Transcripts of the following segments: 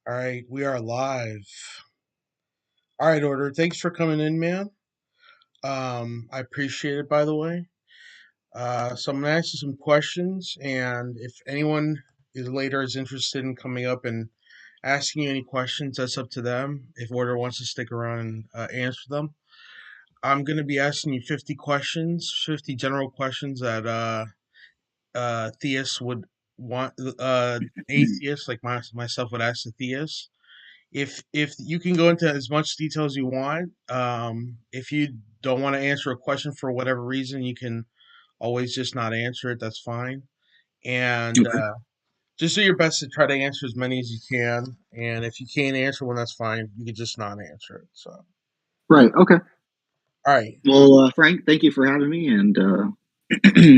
All right, we are live. All right, Order. Thanks for coming in, man. I appreciate it, by the way. So I'm gonna ask you some questions, and if anyone is later is interested in coming up and asking you any questions, that's up to them. If Order wants to stick around and answer them, I'm gonna be asking you 50 questions, 50 general questions that theists would want. Atheists like myself would ask the theists. If you can go into as much detail as you want. If you don't want to answer a question for whatever reason, you can always just not answer it. That's fine. And Okay. just do your best to try to answer as many as you can. And if you can't answer one, that's fine. You can just not answer it. So, all Right. Okay. right. Well, Frank, thank you for having me, and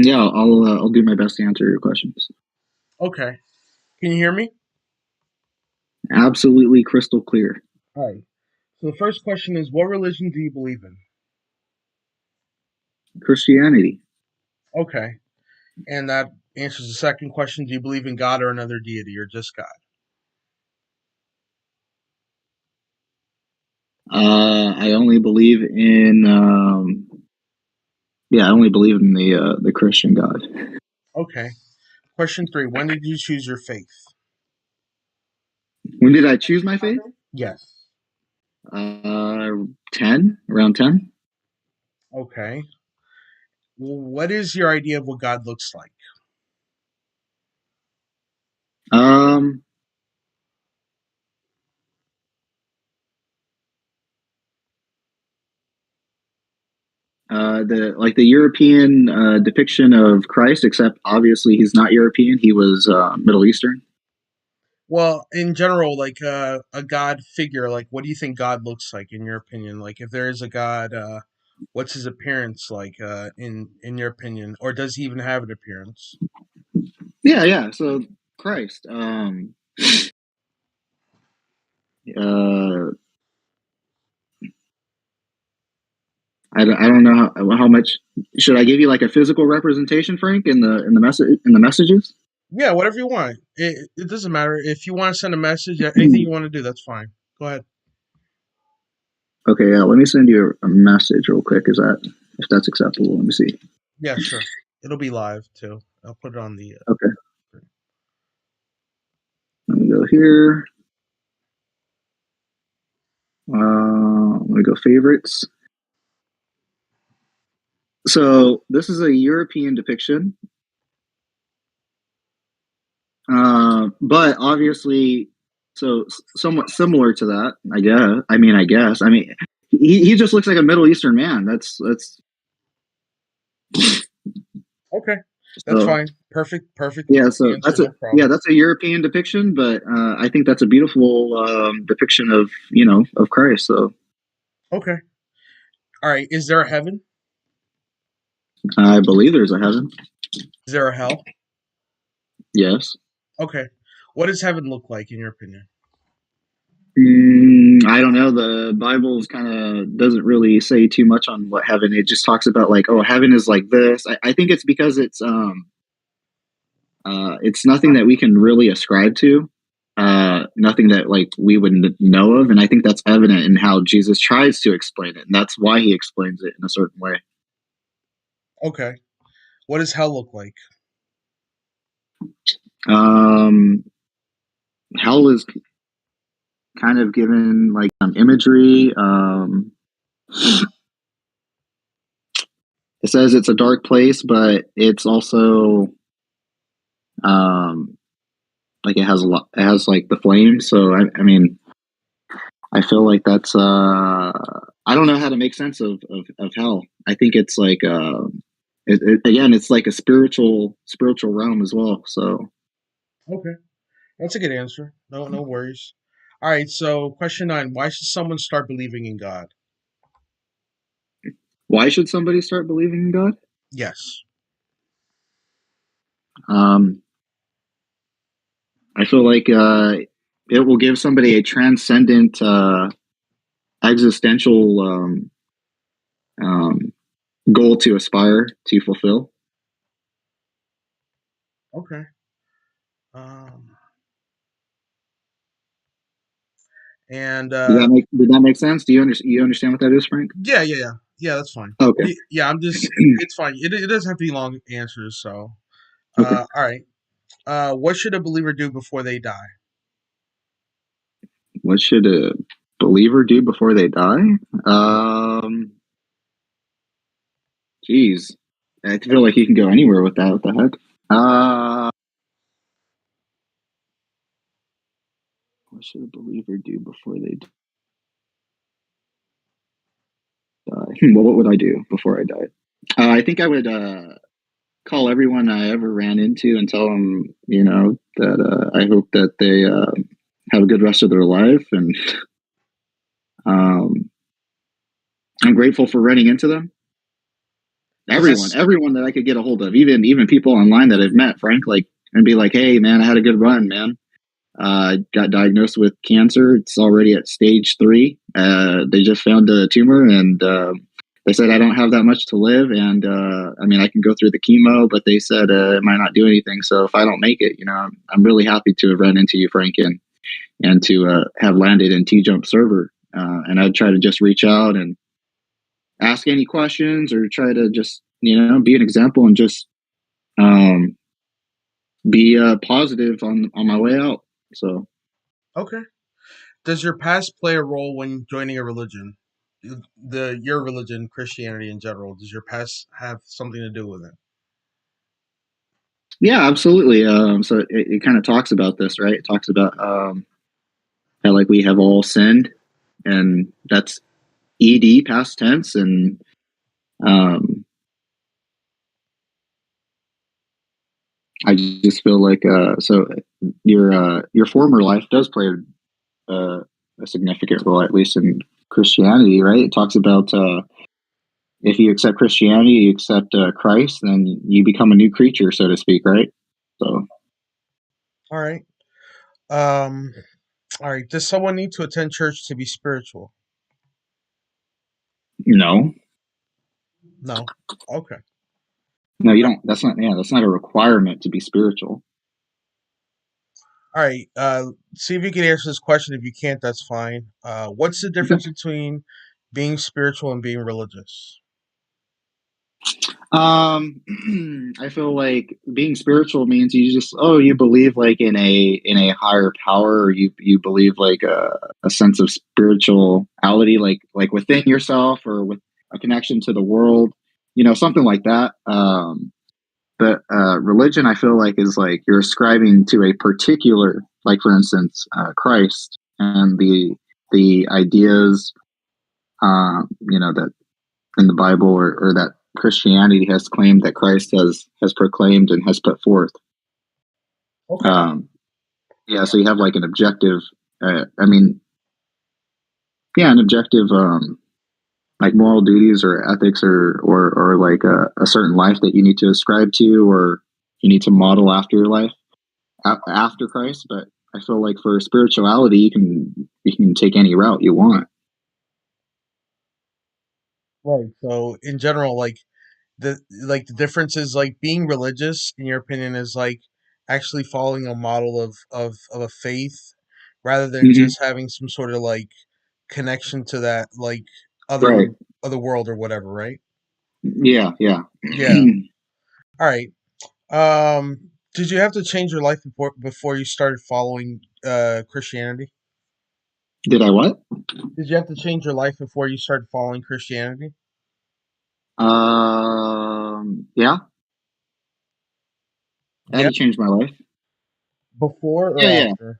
yeah, I'll do my best to answer your questions. Okay. Can you hear me? Absolutely crystal clear. All right. So the first question is, what religion do you believe in? Christianity. Okay. And that answers the second question. Do you believe in God or another deity or just God? I only believe in yeah, I only believe in the Christian God. Okay. Question three. When did you choose your faith? When did I choose my faith? Yes. Uh, 10, around 10. Okay. Well, what is your idea of what God looks like? Um, the European depiction of Christ, except obviously he's not European. He was Middle Eastern. Well, in general, like a God figure, like what do you think God looks like in your opinion? Like if there is a God, what's his appearance like in your opinion, or does he even have an appearance? Yeah, yeah. So Christ. Uh, I don't know how much should I give you like a physical representation, Frank, in the messages. Yeah, whatever you want. It doesn't matter if you want to send a message, anything you want to do, that's fine. Go ahead. Okay, yeah. Let me send you a message real quick. Is that if that's acceptable? Let me see. Yeah, sure. It'll be live too. I'll put it on the. Okay, let me go here. Let me go favorites. So this is a European depiction, but obviously, so somewhat similar to that. I guess. I mean, I guess. I mean, he just looks like a Middle Eastern man. That's Okay, that's so. fine. Perfect Yeah, so answer. No yeah, problem. that's a European depiction, but I think that's a beautiful depiction of of Christ. So Okay. All right. Is there a heaven? I believe there's a heaven. Is there a hell? Yes. Okay. What does heaven look like in your opinion? I don't know. The Bible kind of doesn't really say too much on what heaven. It just talks about like, oh, heaven is like this. I think it's because it's nothing that we can really ascribe to. Nothing that like we would know of, and I think that's evident in how Jesus tries to explain it, and that's why he explains it in a certain way. Okay. What does hell look like? Um, Hell is kind of given like imagery. It says it's a dark place, but it's also um, like it has a lot. It has like the flames. So I mean, I feel like that's. I don't know how to make sense of hell. I think it's like again, it's like a spiritual realm as well. So Okay. That's a good answer. No worries. All right. So, question nine: why should someone start believing in God? why should somebody start believing in God? Yes. Um, I feel like it will give somebody a transcendent existential um, goal to aspire to fulfill. Okay. Um. And Did that make sense? Do you understand what that is, Frank? yeah, that's fine. Okay. Yeah, I'm just it's fine. It doesn't have to be long answers. So, Okay. all right. What should a believer do before they die? What should a believer do before they die? Geez, I feel like you can go anywhere with that. What the heck? What should a believer do before they die? Well, what would I do before I died? I think I would call everyone I ever ran into and tell them, that I hope that they have a good rest of their life, and um, I'm grateful for running into them. Is this Everyone that I could get a hold of, even people online that I've met, Frank, like, and be like, hey, man, I had a good run, man. Got diagnosed with cancer. It's already at stage 3. They just found a tumor, and they said I don't have that much to live. And I mean, I can go through the chemo, but they said it might not do anything. So if I don't make it, I'm really happy to have run into you, Frank, and to have landed in T Jump server. And I'd try to just reach out and ask any questions, or try to just be an example, and just um, be positive on my way out. So. okay? Does your past play a role when joining a religion? Your religion, Christianity in general, does your past have something to do with it? Yeah, absolutely. So it kind of talks about this, right? It talks about how, like, we have all sinned, and that's ed, past tense, and um, I just feel like so your former life does play a significant role, at least in Christianity, right? It talks about if you accept Christianity, you accept Christ, then you become a new creature, so to speak, right? So All right. Um, all right. Does someone need to attend church to be spiritual? no, No. Okay. no, you don't. That's not. Yeah, that's not a requirement to be spiritual. All right. See if you can answer this question. If you can't, that's fine. What's the Okay. difference between being spiritual and being religious? Um, I feel like being spiritual means you just, you believe like in a higher power, or you believe like a sense of spirituality, like within yourself, or with a connection to the world, something like that. But religion, I feel like, is like you're ascribing to a particular, like, for instance, Christ, and the ideas, that in the Bible, or that Christianity has claimed, that Christ has proclaimed and has put forth. Okay. Um, yeah, so you have like an objective. I mean, yeah, an objective, like moral duties or ethics, or like a certain life that you need to ascribe to, or you need to model after your life after Christ. But I feel like for spirituality, you can take any route you want. Right. So in general, the difference is like being religious, in your opinion, is like actually following a model of a faith rather than Hmm. just having some sort of like connection to that like Right. other world or whatever, right? Yeah. Yeah. Yeah. All right. Did you have to change your life before you started following Christianity? Did I what? Did you have to change your life before you started following Christianity? Yeah, I had Yeah. to change my life. Before Yeah, or yeah. after?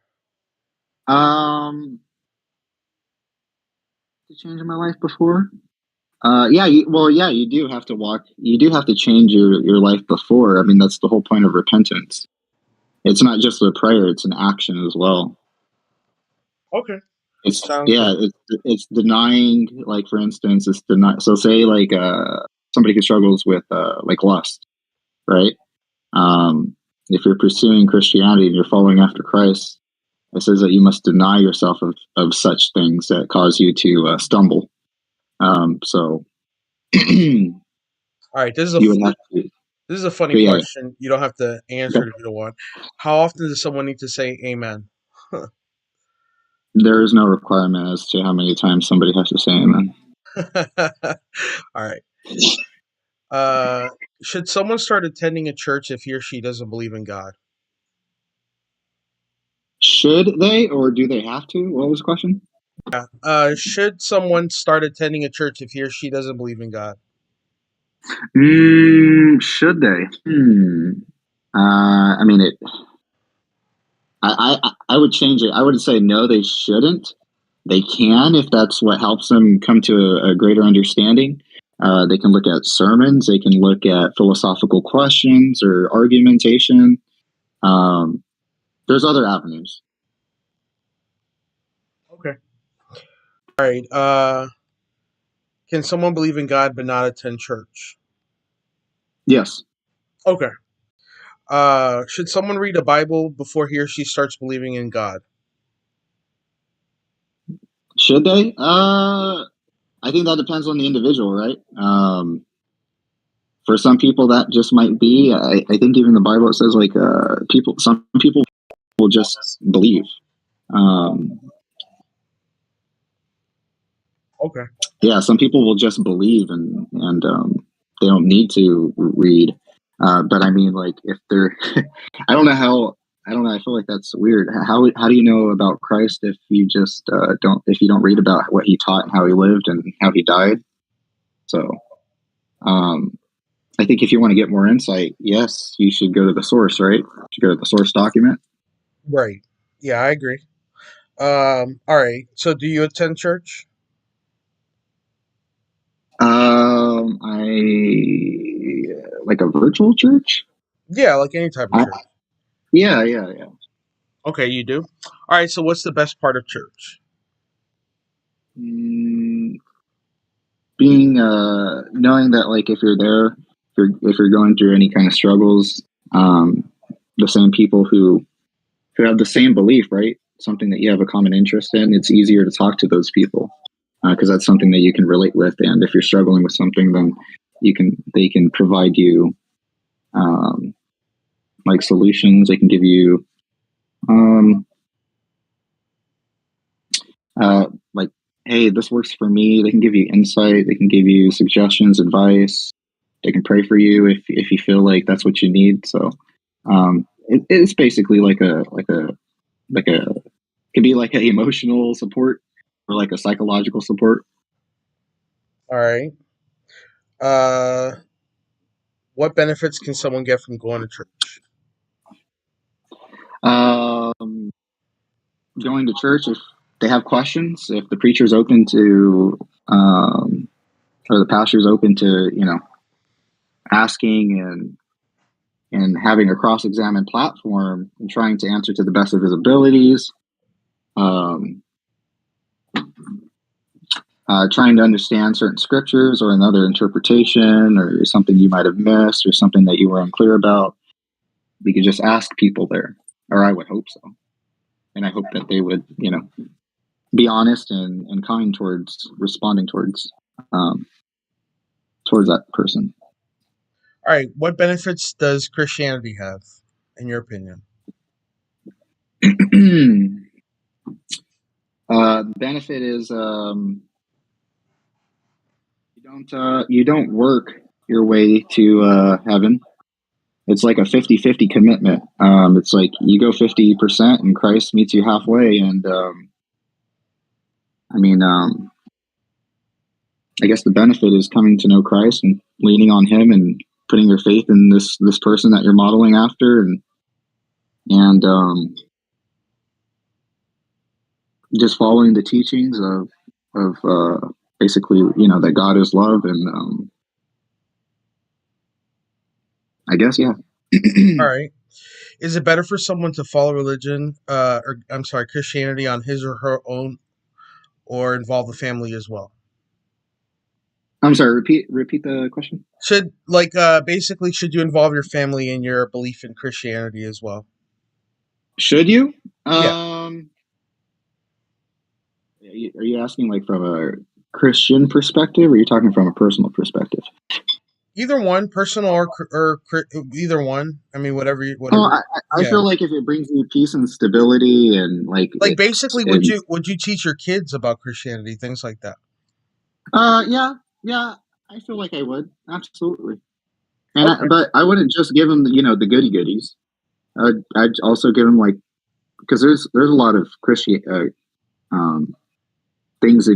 To change my life before. Yeah. Yeah. You do have to change your life before. I mean, that's the whole point of repentance. It's not just a prayer; it's an action as well. Okay. It's Sounds yeah. good. It's denying. Like, for instance, it's deny. So say, like, somebody who struggles with like lust, right? Um, if you're pursuing Christianity and you're following after Christ, it says that you must deny yourself of such things that cause you to stumble. So you All right. would have to. This is a funny But yeah, question. You don't have to answer okay. it if you don't want. How often does someone need to say amen? There is no requirement as to how many times somebody has to say amen. All right. Uh, should someone start attending a church if he or she doesn't believe in God? Should they or do they have to? What was the question? Yeah. Should someone start attending a church if he or she doesn't believe in God? Should they? I mean, I would change it. I would say no, they shouldn't. They can if that's what helps them come to a greater understanding. They can look at sermons. They can look at philosophical questions or argumentation. There's other avenues. Okay. All right. Can someone believe in God but not attend church? Yes. Okay. Should someone read a Bible before he or she starts believing in God? Should they? I think that depends on the individual, right? For some people, that just might be. I think even the Bible says like some people will just believe. Um, Okay. yeah, some people will just believe and they don't need to read. But I mean, like if they're, I don't know how. I don't know. I feel like that's weird. How do you know about Christ if you just don't if you don't read about what he taught and how he lived and how he died? So um, I think if you want to get more insight, yes, you should go to the source, right? You should go to the source document. Right. Yeah, I agree. All right. So do you attend church? I like a virtual church. Yeah, like any type of I, church. yeah. Okay, you do. All right. So what's the best part of church? Mm, being knowing that like if you're there, if you're going through any kind of struggles, um, the same people who have the same belief, right? Something that you have a common interest in, it's easier to talk to those people because that's something that you can relate with. And if you're struggling with something, then they can provide you um, like solutions. They can give you um, like, hey, this works for me. They can give you insight. They can give you suggestions, advice. They can pray for you if you feel like that's what you need. So it's basically like a it can be like an emotional support or like a psychological support. All right. Uh, what benefits can someone get from going to church? Um, Going to church if they have questions, if the preacher's open to or the pastor's open to asking and having a cross-examined platform and trying to answer to the best of his abilities. Um, trying to understand certain scriptures or another interpretation or something you might have missed or something that you were unclear about. We could just ask people there, or I would hope so. And I hope that they would, be honest and kind towards responding um, towards that person. All right. What benefits does Christianity have, in your opinion? Benefit is you don't work your way to heaven. It's like a 50-50 commitment. It's like you go 50% and Christ meets you halfway. And I mean, I guess the benefit is coming to know Christ and leaning on Him and putting your faith in this person that you're modeling after, and just following the teachings of basically, that God is love, and I guess yeah. All right. Is it better for someone to follow religion, or I'm sorry, Christianity on his or her own, or involve the family as well? I'm sorry. Repeat the question. Should basically should you involve your family in your belief in Christianity as well? Should you? Yeah. Are you asking like from a Christian perspective, or are you talking from a personal perspective? Either one, personal or either one. I mean, whatever, Well, whatever. I Yeah, feel like if it brings you peace and stability and like like basically, and would you teach your kids about Christianity, things like that? yeah, yeah, I feel like I would absolutely. And Okay, but I wouldn't just give them the goody goodies. I'd also give them like because there's a lot of Christian um, things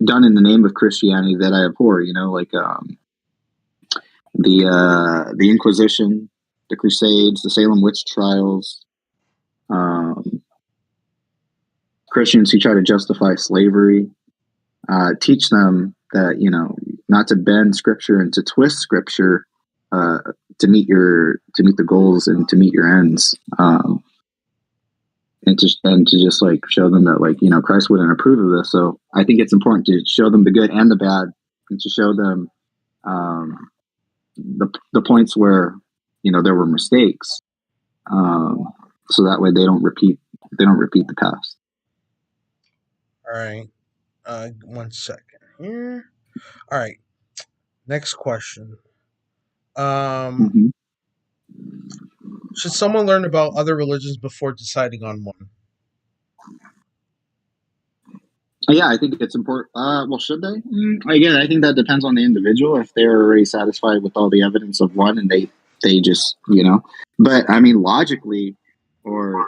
done in the name of Christianity that I abhor. Like the Inquisition, the Crusades, the Salem witch trials, um, Christians who try to justify slavery. Teach them that not to bend Scripture and to twist Scripture uh, to meet the goals and to meet your ends. And to just like show them that like Christ wouldn't approve of this. So I think it's important to show them the good and the bad, and to show them um, the points where there were mistakes, um, so that way they don't repeat the past. all right. 1 second here. All right. Next question. Um, Mm-hmm. should someone learn about other religions before deciding on one? Yeah, I think it's important. Well, should they? Again, I think that depends on the individual. If they're already satisfied with all the evidence of one, and they just But I mean, logically, or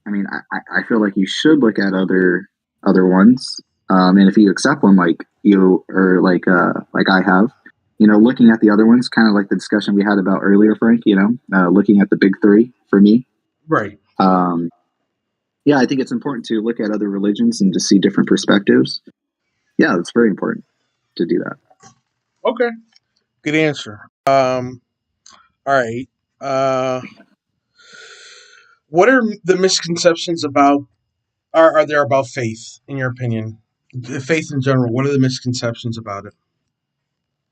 I mean, I feel like you should look at other ones. And if you accept one, like you or like I have, looking at the other ones, kind of like the discussion we had about earlier, Frank. Looking at the big three for me. Right. Um, yeah, I think it's important to look at other religions and to see different perspectives. Yeah, it's very important to do that. Okay. Good answer. All right. What are the misconceptions about are there about faith in your opinion? Faith in general. What are the misconceptions about it?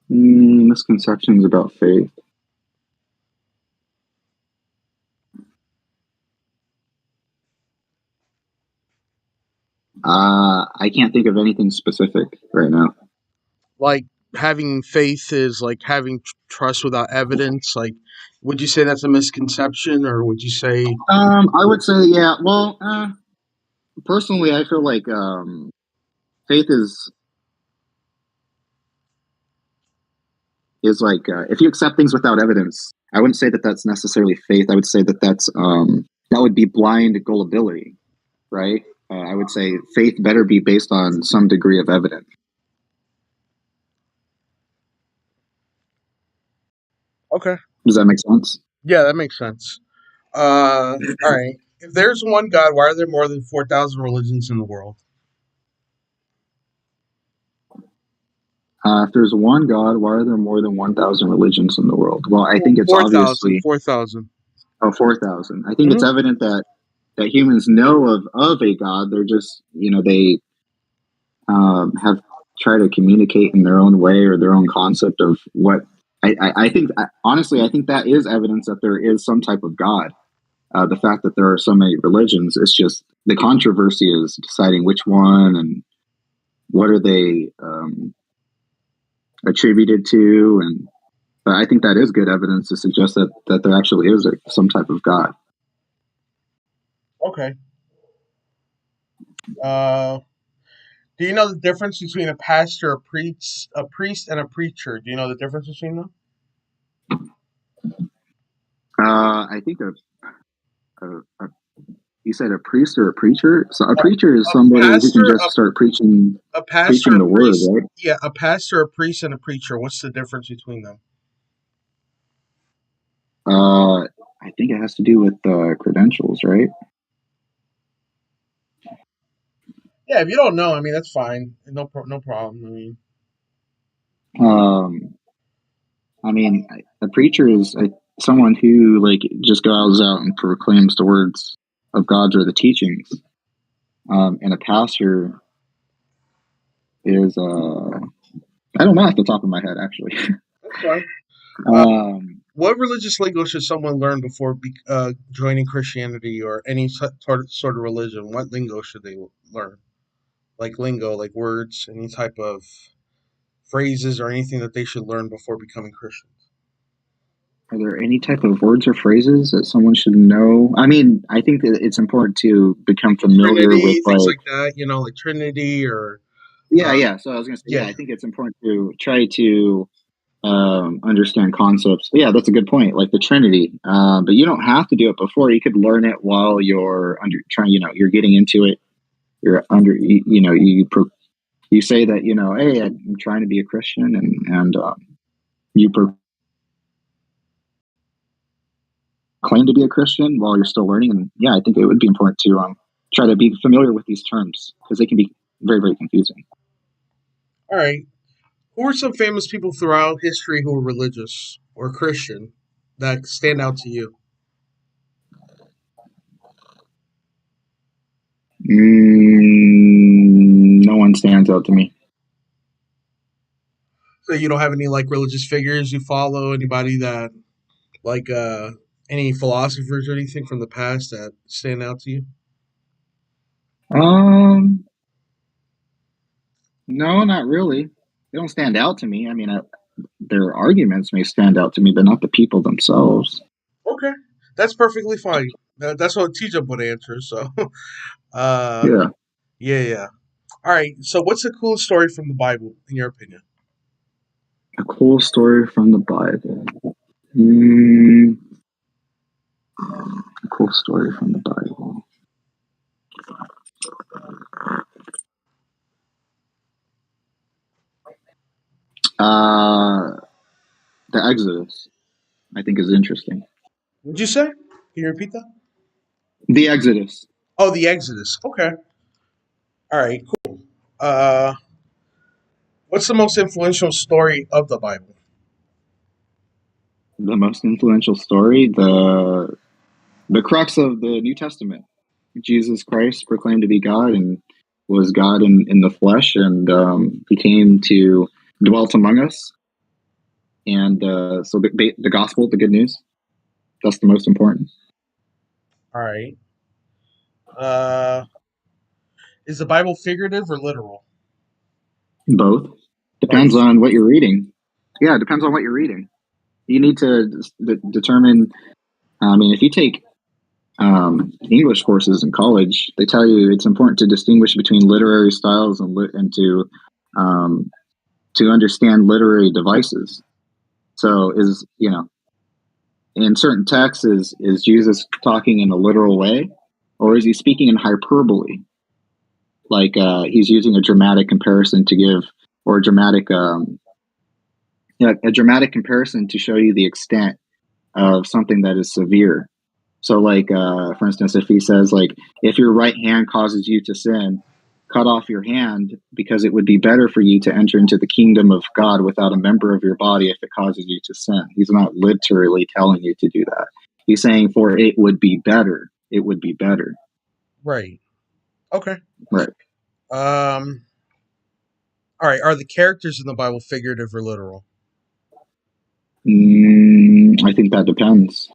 Misconceptions about faith. I can't think of anything specific right now. Like having faith is like having trust without evidence. Like, would you say that's a misconception, or would you say I would say, yeah. Well, personally, I feel like faith is like if you accept things without evidence. I wouldn't say that that's necessarily faith. I would say that that would be blind gullibility, right? I would say faith better be based on some degree of evidence. okay? Does that make sense? Yeah, that makes sense. All right. If there's one God, why are there more than 4,000 religions in the world? If there's one God, why are there more than 1,000 religions in the world? Well, I Four think it's 4,000. obviously 4,000. 4,000. I think it's Mm-hmm. evident that humans know of a God. They're just they have tried to communicate in their own way or their own concept of what. I think honestly, I think that is evidence that there is some type of God. The fact that there are so many religions, it's just the controversy is deciding which one and what are they attributed to, and but I think that is good evidence to suggest that there actually is some type of God. Okay. Uh, do you know the difference between a pastor, a priest, and a preacher? Do you know the difference between them? I think a you said a priest or a preacher. So a A, preacher is a somebody who can pastor, just start preaching a pastor, preaching a the word, priest. right? Yeah, a pastor, a priest, and a preacher. What's the difference between them? I think it has to do with credentials, right? Yeah, if you don't know, I mean that's fine. No problem. I mean, Um, I mean, a preacher is someone who like just goes out and proclaims the words of God or the teachings. And a pastor is I don't know off the top of my head actually. that's fine. Uh, um, what religious lingo should someone learn before joining Christianity or any sort of religion? What lingo should they learn? Like lingo, like words, any type of phrases or anything that they should learn before becoming Christians. Are there any type of words or phrases that someone should know? I mean, I think that it's important to become familiar with Trinity, things like, like that. Like Trinity or yeah, uh, yeah. So I was gonna say, yeah, yeah. I think it's important to try to understand concepts. Yeah, that's a good point. Like the Trinity, but you don't have to do it before. You could learn it while you're under trying. You're getting into it. You're under. You say that hey, I'm trying to be a Christian, and you claim to be a Christian while you're still learning. And yeah, I think it would be important to try to be familiar with these terms because they can be very, very confusing. All right. Who are some famous people throughout history who were religious or Christian that stand out to you? No one stands out to me. So you don't have any like religious figures you follow? Anybody that like any philosophers or anything from the past that stand out to you? Um, no, not really. They don't stand out to me. I mean, their arguments may stand out to me, but not the people themselves. Okay, that's perfectly fine. That's what TJ would answer. So, uh, Yeah, yeah, yeah. All right. So, what's the coolest story from the Bible, in your opinion? a cool story from the Bible. Mm, a cool story from the Bible. Uh, the Exodus, I think, is interesting. What'd you say? Can you repeat that? The Exodus, Oh, the Exodus. Okay. All right. Cool. Uh, what's the most influential story of the Bible? the most influential story, the crux of the New Testament. Jesus Christ proclaimed to be God and was God in the flesh, and he came to dwelt among us. And so the gospel, the good news, that's the most important. All right. Uh, is the Bible figurative or literal? Both depends Both. on what you're reading. Yeah, it depends on what you're reading. You need to determine. I mean, if you take English courses in college, they tell you it's important to distinguish between literary styles and um, to understand literary devices. So, in certain texts, is Jesus talking in a literal way, or is he speaking in hyperbole? Like he's using a dramatic comparison to give, or a dramatic comparison to show you the extent of something that is severe. So, like, for instance, if he says, like, if your right hand causes you to sin, cut off your hand because it would be better for you to enter into the kingdom of God without a member of your body if it causes you to sin. He's not literally telling you to do that. He's saying, for it would be better. It would be better. Right. Okay. Right. Um. All right. Are the characters in the Bible figurative or literal? I think that depends.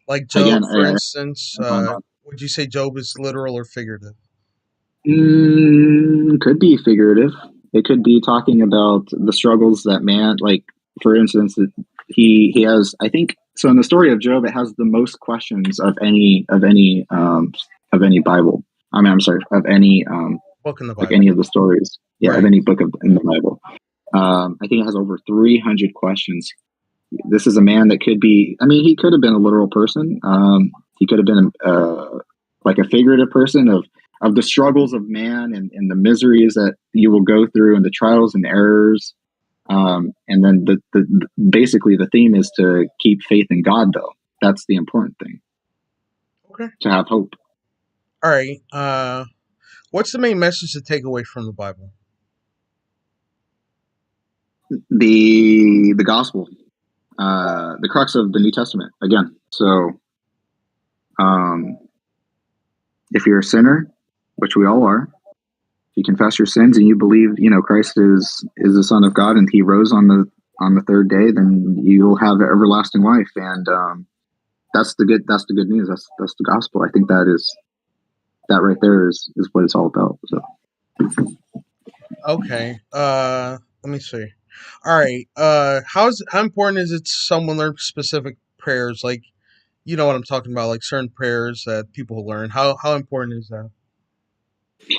Like Job, Again, for instance. uh, Would you say Job is literal or figurative? could be figurative. It could be talking about the struggles that man, like for instance, he has. I think so. In the story of Job, it has the most questions of any Bible. I mean, I'm sorry, of any Book in the like Bible. any of the stories. Yeah, of Right. any book in the Bible. I think it has over 300 questions. This is a man that could be. I mean, he could have been a literal person. He could have been like a figurative person of the struggles of man and the miseries that you will go through and the trials and errors. And then basically the theme is to keep faith in God, though. That's the important thing, Okay. to have hope. All right. What's the main message to take away from the Bible? The gospel, the crux of the New Testament again. So, um, if you're a sinner, which we all are, you confess your sins and you believe, Christ is the Son of God and He rose on the third day, then you'll have everlasting life. And that's the good news. That's the gospel. I think that right there is what it's all about. So Okay. Let me see. All right. How important is it to someone learn specific prayers? Like, you know what I'm talking about, like certain prayers that people learn. How important is that?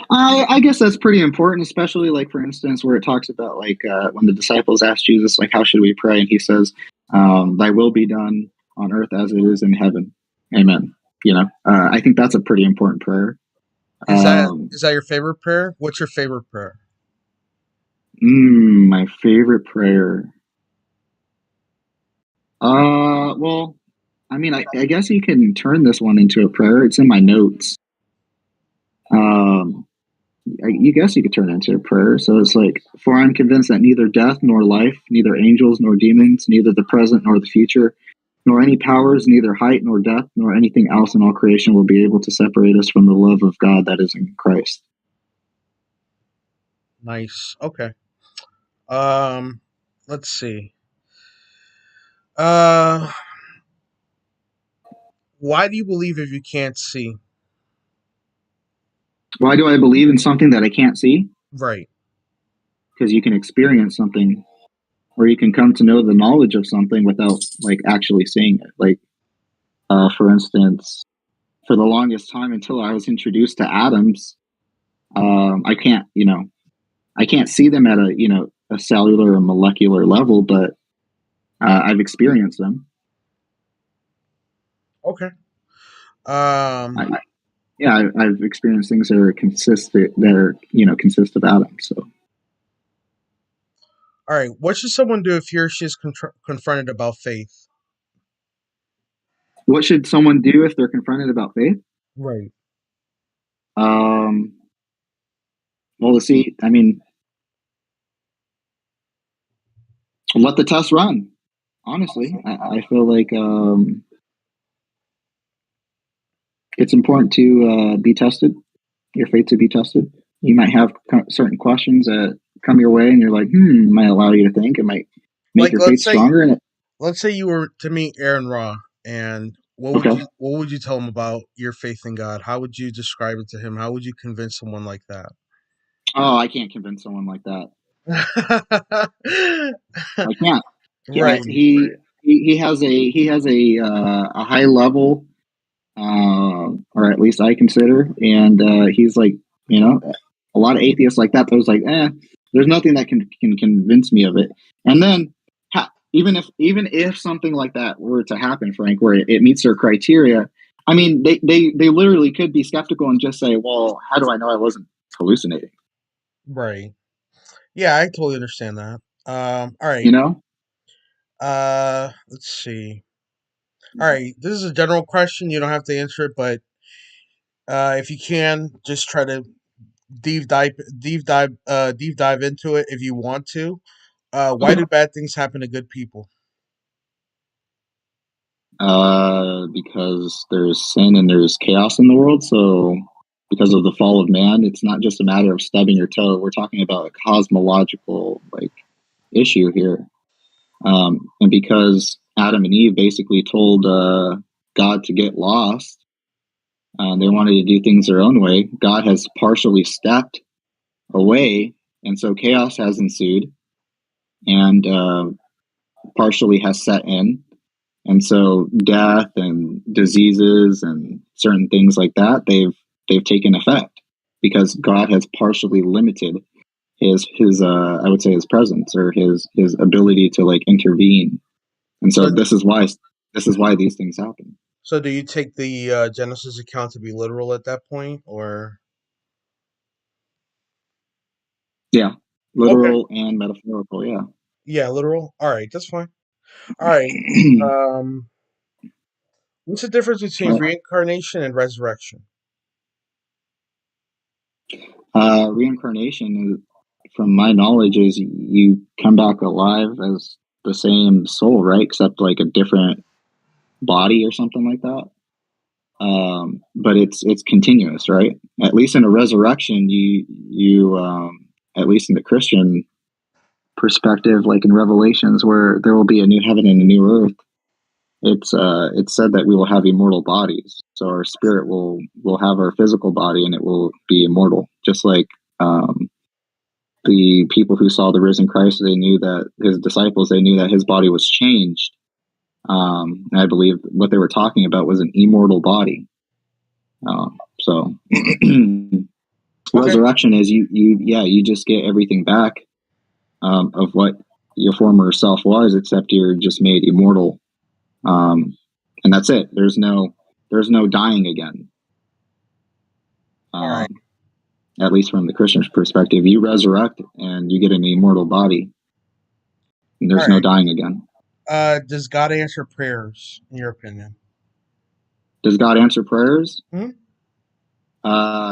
I guess that's pretty important, especially like for instance, where it talks about like when the disciples asked Jesus, like, how should we pray? And he says, "Thy will be done on earth as it is in heaven." Amen. I think that's a pretty important prayer. Is that Um, is that your favorite prayer? What's your favorite prayer? my favorite prayer. Well, I mean, I guess you can turn this one into a prayer. It's in my notes. Um, you guess you could turn it into a prayer. So it's like, for I'm convinced that neither death nor life, neither angels nor demons, neither the present nor the future, nor any powers, neither height nor depth, nor anything else in all creation will be able to separate us from the love of God that is in Christ. Nice. Okay. Um, let's see. Uh, why do you believe if you can't see? Why do I believe in something that I can't see? Right. Because you can experience something, or you can come to know the knowledge of something without like actually seeing it. Like, for instance, for the longest time until I was introduced to atoms, I can't see them at a cellular or molecular level, but I've experienced them. Okay. Um, I, yeah, I've experienced things that consist of atoms. So, all right. What should someone do if he or she is confronted about faith? what should someone do if they're confronted about faith? Right. Um, well, to see, I mean, let the test run. Honestly, I feel like it's important to be tested. Your faith to be tested. You might have certain questions that come your way, and you're like, it might allow you to think. It might make Like, your faith stronger. And let's say you were to meet Aaron Ra, and okay, what would you tell him about your faith in God? How would you describe it to him? How would you convince someone like that? oh, I can't convince someone like that. I can't. Yeah, Right. he has a high level, or at least I consider, and he's like, a lot of atheists like that. There's like, there's nothing that can convince me of it. And then, even if something like that were to happen, Frank, where it meets their criteria, I mean, they literally could be skeptical and just say, well, how do I know I wasn't hallucinating? Right. Yeah, I totally understand that. All You right. know? Let's see. All right. This is a general question. You don't have to answer it, but if you can, just try to deep dive into it if you want to. Why Okay. do bad things happen to good people? Because there's sin and there's chaos in the world. So, because of the fall of man, it's not just a matter of stubbing your toe. We're talking about a cosmological like issue here. And because Adam and Eve basically told God to get lost, they wanted to do things their own way. God has partially stepped away, and so chaos has ensued, and partially has set in. And so death and diseases and certain things like that, they've taken effect because God has partially limited his I would say his presence or his ability to like intervene. And so So, this is why these things happen. so do you take the Genesis account to be literal at that point, or Yeah. okay, Literal and metaphorical, yeah. yeah, literal? All right, that's fine. All right. Um, what's the difference between reincarnation and resurrection? Reincarnation, from my knowledge, is you come back alive as the same soul, right? Except like a different body or something like that. But it's continuous, right? At least in a resurrection, you at least in the Christian perspective, like in Revelations, where there will be a new heaven and a new earth. It's said that we will have immortal bodies, so our spirit will have our physical body and it will be immortal, just like um, the people who saw the risen Christ, they knew that his disciples, they knew that his body was changed. And I believe what they were talking about was an immortal body. So resurrection is you just get everything back of what your former self was, except you're just made immortal. And that's it. There's no dying again. All right. At least from the Christian's perspective, you resurrect and you get an immortal body. And there's no dying again. Does God answer prayers, in your opinion? Does God answer prayers? Hmm?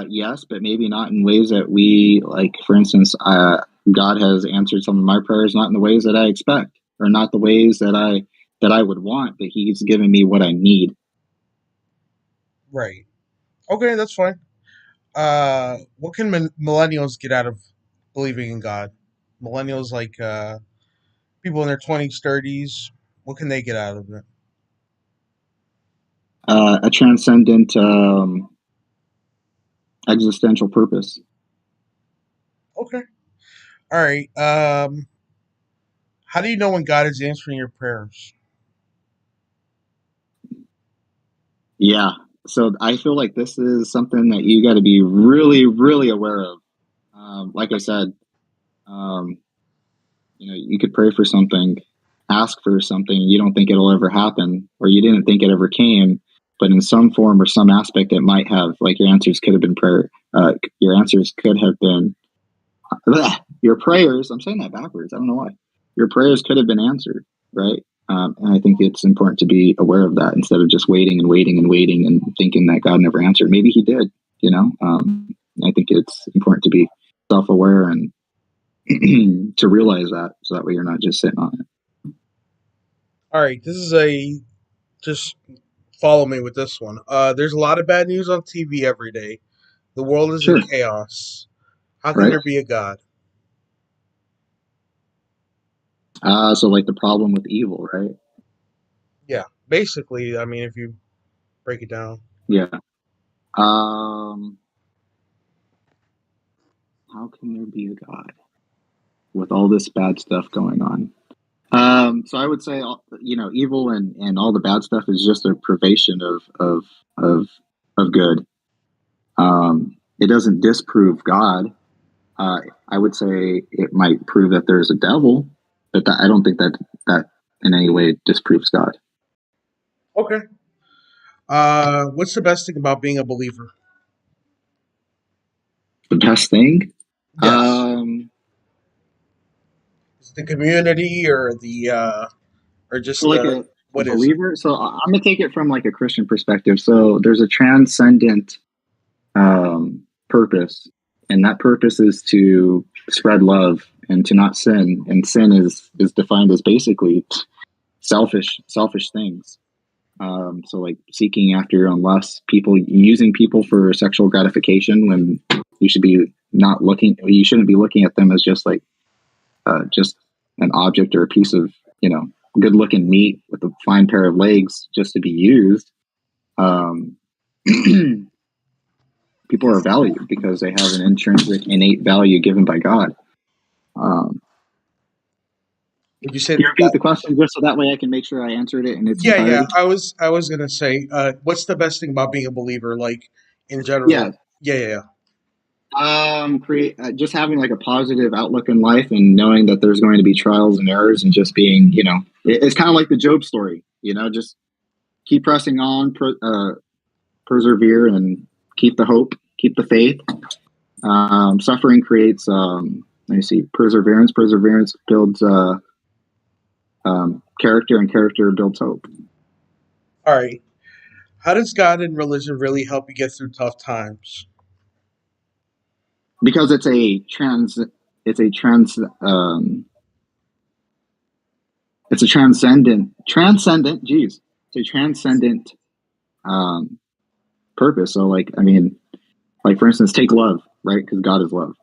Yes, but maybe not in ways that we like. For instance, God has answered some of my prayers not in the ways that I expect, or not the ways that I would want, but He's given me what I need. Right. Okay, that's fine. What can millennials get out of believing in God? Millennials, like people in their 20s, 30s, what can they get out of it? A transcendent existential purpose. Okay. All right. How do you know when God is answering your prayers? Yeah. So I feel like this is something that you got to be really, really aware of. Like I said, you could pray for something, ask for something, you don't think it'll ever happen, or you didn't think it ever came, but in some form or some aspect, it might have. Like your answers could have been prayer. Your answers could have been your prayers. I'm saying that backwards. I don't know why. Your prayers could have been answered, right? And I think it's important to be aware of that instead of just waiting and waiting and waiting and thinking that God never answered. Maybe He did. I think it's important to be self-aware and to realize that, so that way you're not just sitting on it. All right. Just follow me with this one. There's a lot of bad news on TV every day. The world is in Sure. chaos. How can Right. there be a God? So like the problem with evil, right? Yeah. Basically, I mean, if you break it down. Yeah. How can there be a God with all this bad stuff going on? So I would say, evil and all the bad stuff is just a privation of good. It doesn't disprove God. I would say it might prove that there's a devil, but I don't think that in any way disproves God. Okay. What's the best thing about being a believer? The best thing, Yes. Is it the community or just like the a what is it? believer. So I'm gonna take it from like a Christian perspective. So there's a transcendent purpose, and that purpose is to spread love and to not sin. And sin is defined as basically selfish things. So like seeking after your own lusts, using people for sexual gratification when you should be not looking. You shouldn't be looking at them as just like just an object or a piece of good looking meat with a fine pair of legs just to be used. Um, People are valued because they have an intrinsic, innate value given by God. Would you say Can you that? repeat the question just so that way I can make sure I answered it in its Yeah. entirety? I was gonna say, what's the best thing about being a believer, like in general? Yeah. Yeah. Create just having like a positive outlook in life and knowing that there's going to be trials and errors and just being, it's kind of like the Job story, just keep pressing on, persevere and keep the hope, keep the faith. Suffering creates, let me see, perseverance. Perseverance builds character, and character builds hope. All right. How does God and religion really help you get through tough times? Because it's a geez, it's a transcendent purpose. So like, I mean, like for instance, take love, right? Because God is love.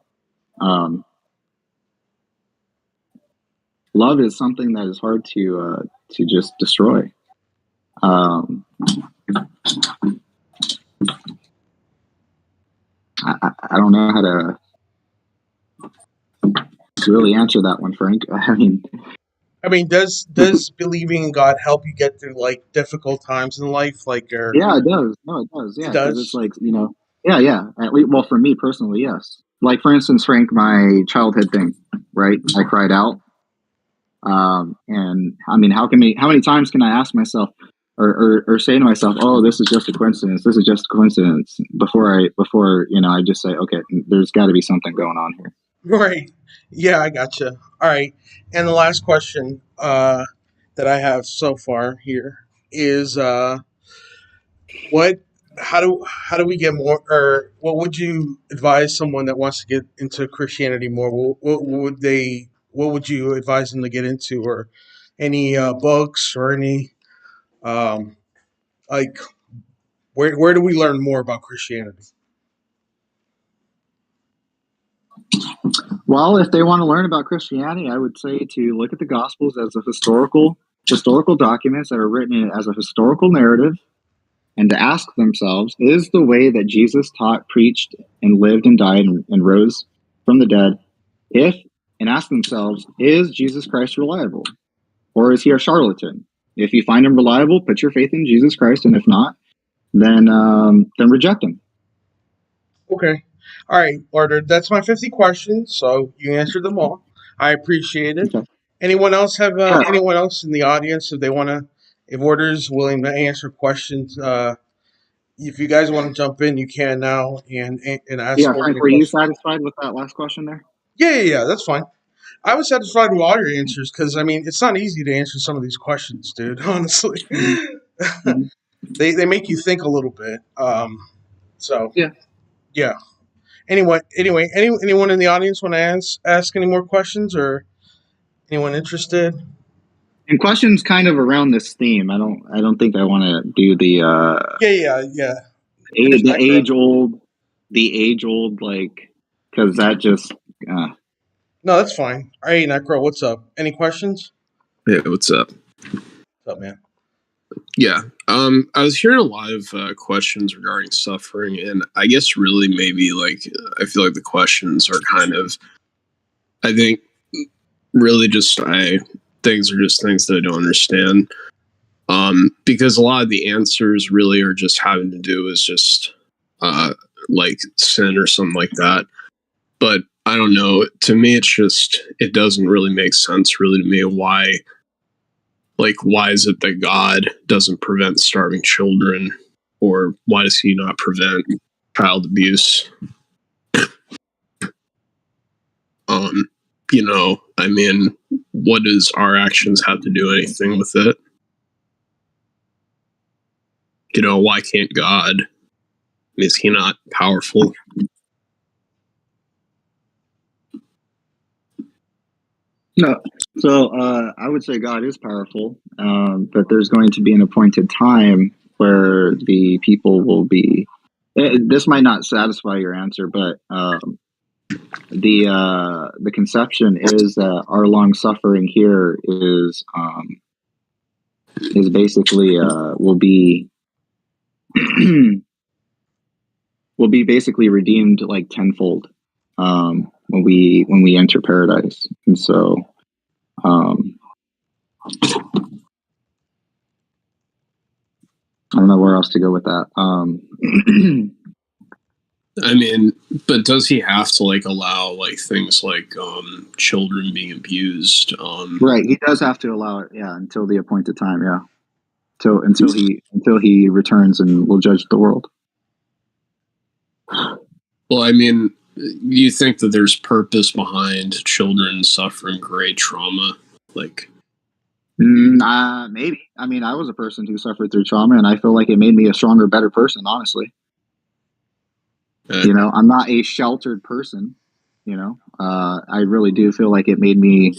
Love is something that is hard to just destroy. I don't know how to really answer that one, Frank. I mean, does believing in God help you get through like difficult times in life? Like, or Yeah, it does. No, it does. it Yeah, because it's does? like, yeah, yeah. Well, for me personally, yes. Like for instance, Frank, my childhood thing, right? I cried out, and I mean, how many times can I ask myself, or say to myself, "Oh, this is just a coincidence. This is just a coincidence." Before I just say, "Okay, there's got to be something going on here." Right. Yeah, I gotcha. All right. And the last question that I have so far here is what how do we get more, or what would you advise someone that wants to get into Christianity more? What would you advise them to get into, or any books, or any um like where do we learn more about Christianity? Well, if they want to learn about Christianity, I would say to look at the Gospels as a historical documents that are written as a historical narrative, and to ask themselves, is the way that Jesus taught, preached, and lived and died and rose from the dead, if and ask themselves, is Jesus Christ reliable, or is he a charlatan? If you find him reliable, put your faith in Jesus Christ, and if not, then reject him. Okay. All right, Order. That's my 50 questions, so you answered them all. I appreciate it. Okay. Anyone else have Yeah. anyone else in the audience, if they want to, if Order's willing to answer questions, if you guys want to jump in, you can now and ask Yeah, Order Frank, any were you questions. satisfied with that last question there? Yeah, that's fine. I was satisfied with all your answers because I mean it's not easy to answer some of these questions, dude. Honestly, Mm-hmm. Mm-hmm. they make you think a little bit. So Yeah. yeah. Anyone in the audience want to ask any more questions, or anyone interested? And questions kind of around this theme. I don't think I want to do Yeah. Finish the that, girl. age old like, because that just uh, No, that's fine. Hey, Necro, what's up? Any questions? Yeah, what's up? What's up, man? Yeah, I was hearing a lot of questions regarding suffering, and I guess really maybe like I feel like the questions are kind of, I think, really just things are just things that I don't understand. Because a lot of the answers really are just having to do with just like sin or something like that. But I don't know. To me, it doesn't really make sense really to me why. Like, why is it that God doesn't prevent starving children, or why does He not prevent child abuse? I mean, what does our actions have to do anything with it? Why can't God? Is He not powerful? no. So I would say God is powerful, but there's going to be an appointed time where the people will be. This might not satisfy your answer, but the conception is that our long suffering here is basically will be will be basically redeemed like tenfold when we enter paradise, and so um, I don't know where else to go with that. I mean, but does He have to like allow like things like children being abused? Right, he does have to allow it, yeah, until the appointed time, yeah, until he returns and will judge the world. Well, I mean, you think that there's purpose behind children suffering great trauma, like? Maybe. I mean, I was a person who suffered through trauma, and I feel like it made me a stronger, better person. Honestly, I'm not a sheltered person. I really do feel like it made me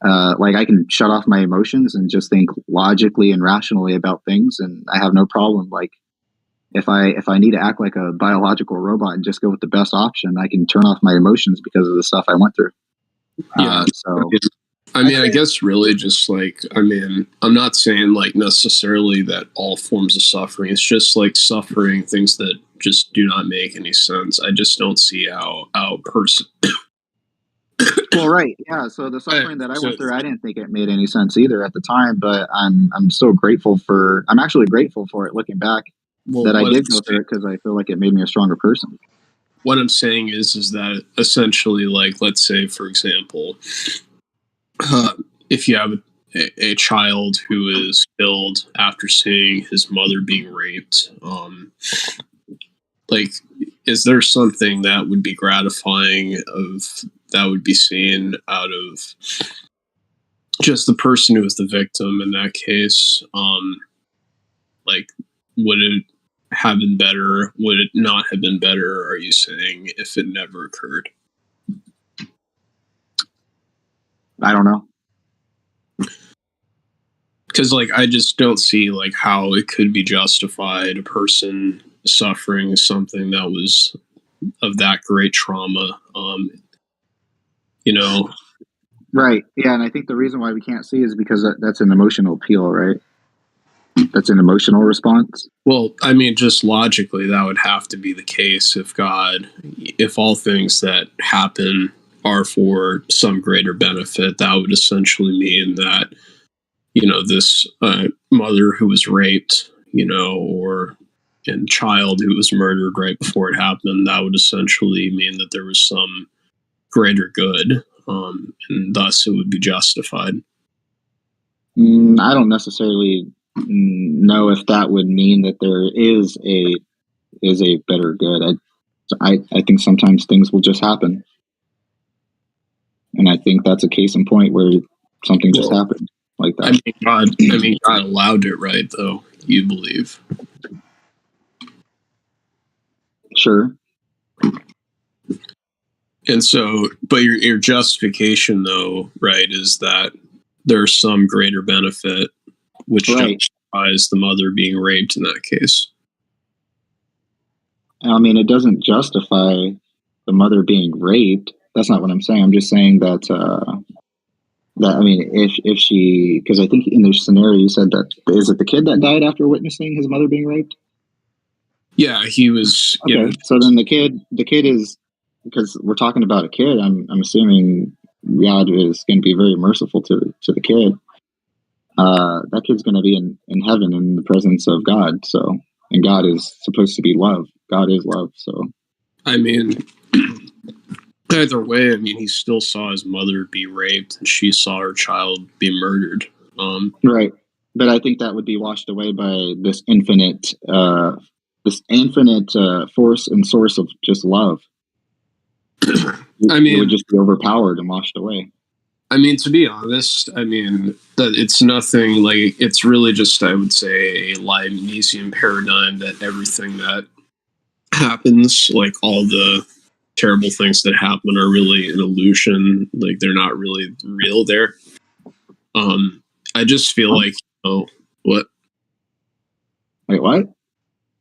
like I can shut off my emotions and just think logically and rationally about things, and I have no problem. Like if I need to act like a biological robot and just go with the best option, I can turn off my emotions because of the stuff I went through. Yeah. So. I mean, I guess really just like, I mean, I'm not saying like necessarily that all forms of suffering. It's just like suffering, things that just do not make any sense. I just don't see how a person Well, right, yeah. So the suffering that I went through, I didn't think it made any sense either at the time. But I'm so grateful for. I'm actually grateful for it looking back that I did go through it because I feel like it made me a stronger person. What I'm saying is that essentially, like, let's say, for example, if you have a child who is killed after seeing his mother being raped, like, is there something that would be gratifying that would be seen out of just the person who was the victim in that case? Like, would it have been better? Would it not have been better, are you saying, if it never occurred? I don't know. Because, like, I just don't see, like, how it could be justified, a person suffering something that was of that great trauma, you know? Right, yeah, and I think the reason why we can't see is because that's an emotional appeal, right? That's an emotional response. Well, I mean, just logically, that would have to be the case if all things that happen are for some greater benefit. That would essentially mean that, you know, this mother who was raped, you know, and child who was murdered right before it happened, that would essentially mean that there was some greater good, and thus it would be justified. I don't necessarily know if that would mean that there is a better good. I think sometimes things will just happen, and I think that's a case in point where something just happened like that. I mean, God allowed it, right? Though, you believe? Sure. And so, but your justification, though, right, is that there's some greater benefit, which justifies the mother being raped in that case. I mean, it doesn't justify the mother being raped. That's not what I'm saying. I'm just saying that I mean, if she, because I think in this scenario you said that, is it the kid that died after witnessing his mother being raped? Yeah, he was. Okay, yeah. So then the kid is, because we're talking about a kid, I'm assuming God is going to be very merciful to the kid. That kid's going to be in heaven in the presence of God. So, and God is supposed to be love. God is love. So, I mean, either way, I mean, he still saw his mother be raped, and she saw her child be murdered. Right, but I think that would be washed away by this infinite force and source of just love. I mean, it would just be overpowered and washed away. I mean, to be honest, I mean, that it's nothing like, it's really just, I would say, a Leibnizian paradigm that everything that happens, like all the terrible things that happen, are really an illusion. Like, they're not really real there. I just feel like, what? Wait, what?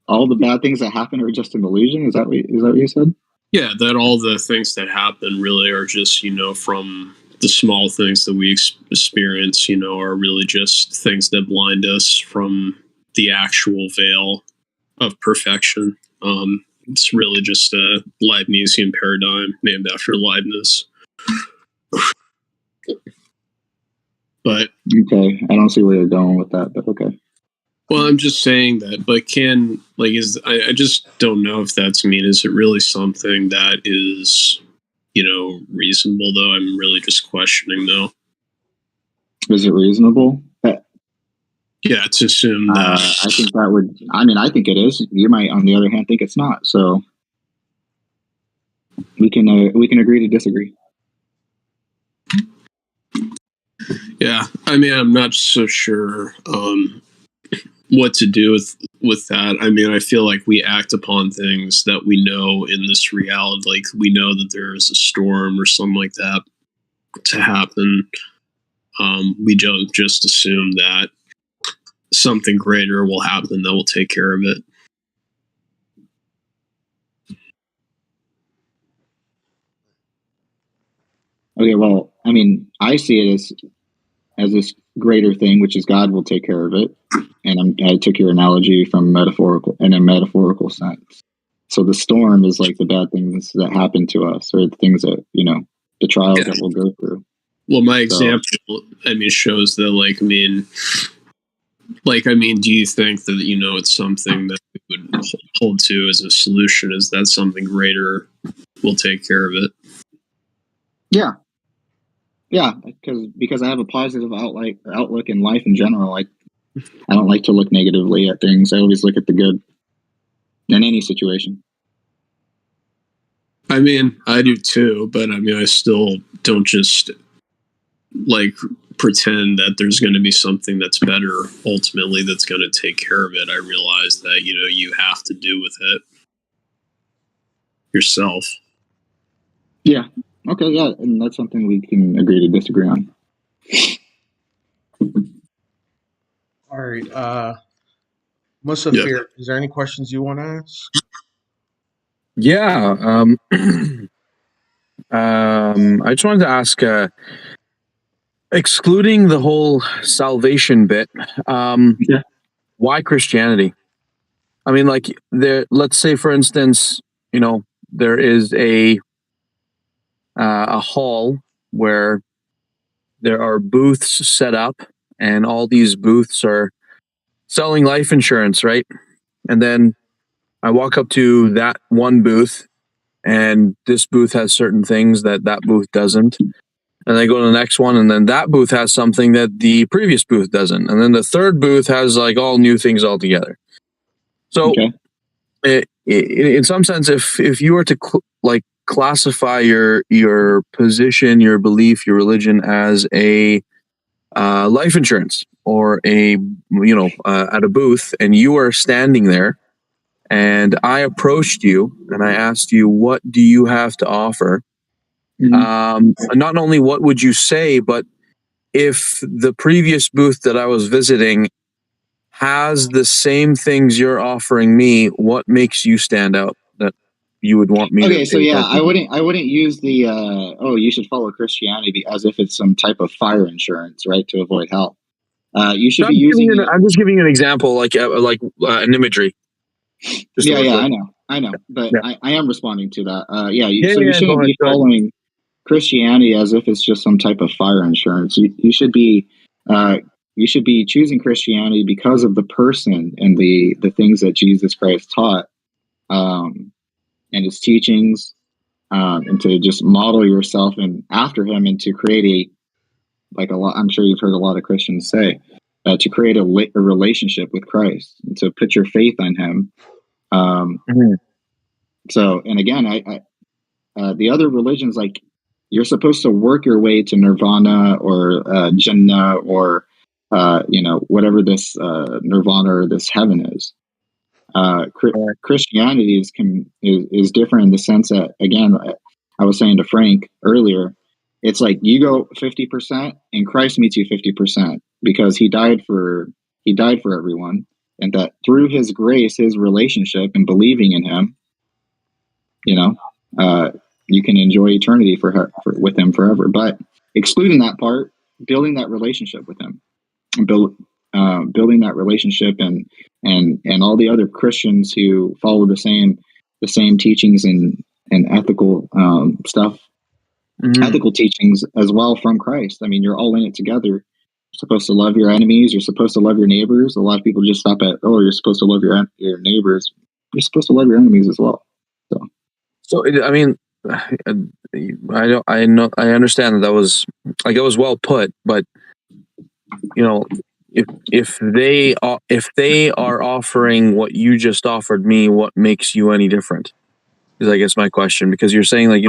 All the bad things that happen are just an illusion? Is that what you said? Yeah, that all the things that happen really are just, you know, from the small things that we experience, you know, are really just things that blind us from the actual veil of perfection. It's really just a Leibnizian paradigm named after Leibniz. But okay, I don't see where you're going with that, but okay. Well, I'm just saying that, but I just don't know if that's is it really something that is, you know, reasonable, though? I'm really just questioning, though. Is it reasonable? Yeah, to assume that. I think that would, I think it is. You might, on the other hand, think it's not. So we can agree to disagree. Yeah, I mean, I'm not so sure what to do with that. I mean, I feel like we act upon things that we know in this reality. Like, we know that there is a storm or something like that to happen. We don't just assume that something greater will happen that will take care of it. Okay, well, I mean, I see it as this greater thing, which is God will take care of it. And I took your analogy in a metaphorical sense. So the storm is like the bad things that happen to us, or the things that, you know, the trials Yeah. that we'll go through. Well, my So- example, shows that, do you think that, it's something that we would hold to as a solution? Is that something greater will take care of it? Yeah, because I have a positive outlook in life in general. I don't like to look negatively at things. I always look at the good in any situation. I do too, but I still don't just pretend that there's going to be something that's better ultimately that's going to take care of it. I realize that, you have to do with it yourself. Yeah. Okay. Yeah, and that's something we can agree to disagree on. All right. Musafir, is there any questions you want to ask? Yeah. I just wanted to ask, excluding the whole salvation bit, Yeah. why Christianity? Let's say, for instance, there is a hall where there are booths set up, and all these booths are selling life insurance, right? And then I walk up to that one booth, and this booth has certain things that booth doesn't. And I go to the next one, and then that booth has something that the previous booth doesn't. And then the third booth has all new things altogether. So, in some sense, if you were to classify your position, your belief, your religion as a life insurance or at a booth, and you are standing there, and I approached you and I asked you, what do you have to offer? Not only what would you say, but if the previous booth that I was visiting has the same things you're offering me, what makes you stand out that you would want me to? Okay, so yeah, I wouldn't use the you should follow Christianity as if it's some type of fire insurance, right, to avoid hell. You should be using. I'm just giving you an example, an imagery. I know, but yeah. I am responding to that. You shouldn't be following Christianity as if it's just some type of fire insurance. You should be choosing Christianity because of the person and the things that Jesus Christ taught, and his teachings, and to just model yourself and after him, and to create I'm sure you've heard a lot of Christians say, to create a relationship with Christ and to put your faith on him. So, and again, the other religions, you're supposed to work your way to nirvana or Jannah or whatever this nirvana or this heaven is. Christianity is different in the sense that, again, I was saying to Frank earlier, it's you go 50% and Christ meets you 50% because he died for everyone, and that through his grace, his relationship, and believing in him, you can enjoy eternity with him forever. But excluding that part, building that relationship with him, building that relationship, and all the other Christians who follow the same teachings and ethical stuff, ethical teachings as well from Christ. I mean, you're all in it together. You're supposed to love your enemies. You're supposed to love your neighbors. A lot of people just stop at, you're supposed to love your neighbors. You're supposed to love your enemies as well. So I understand that was it was well put, but if they are offering what you just offered me, what makes you any different? Is I guess my question, because you're saying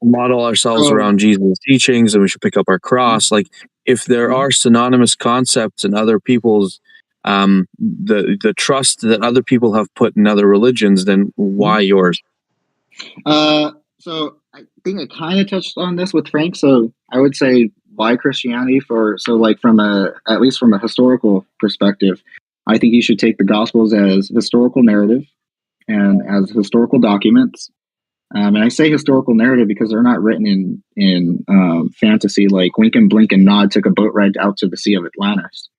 model ourselves around Jesus' teachings and we should pick up our cross. If there are synonymous concepts in other people's the trust that other people have put in other religions, then why yours? So I think I kind of touched on this with Frank. So I would say, why Christianity? At least from a historical perspective, I think you should take the Gospels as historical narrative and as historical documents. And I say historical narrative because they're not written in fantasy, like wink and blink and nod took a boat ride out to the Sea of Atlantis.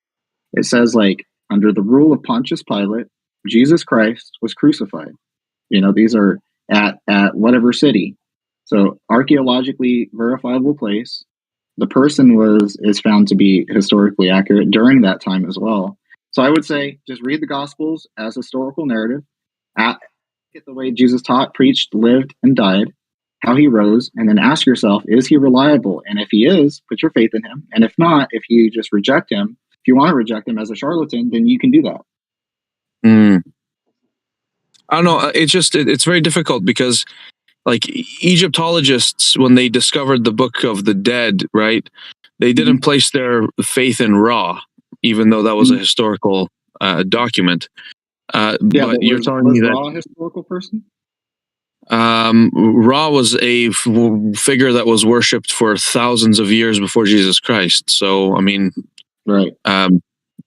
It says under the rule of Pontius Pilate, Jesus Christ was crucified. These are at whatever city. So archaeologically verifiable place. The person is found to be historically accurate during that time as well. So I would say just read the Gospels as historical narrative. Get the way Jesus taught, preached, lived, and died, how he rose, and then ask yourself, is he reliable? And if he is, put your faith in him. And if not, if you just reject him, if you want to reject him as a charlatan, then you can do that. I don't know. It's very difficult because, like, Egyptologists, when they discovered the Book of the Dead, right, they didn't place their faith in Ra, even though that was a historical document. But you're telling me that Ra a historical person? Ra was a figure that was worshipped for thousands of years before Jesus Christ. So, I mean, right.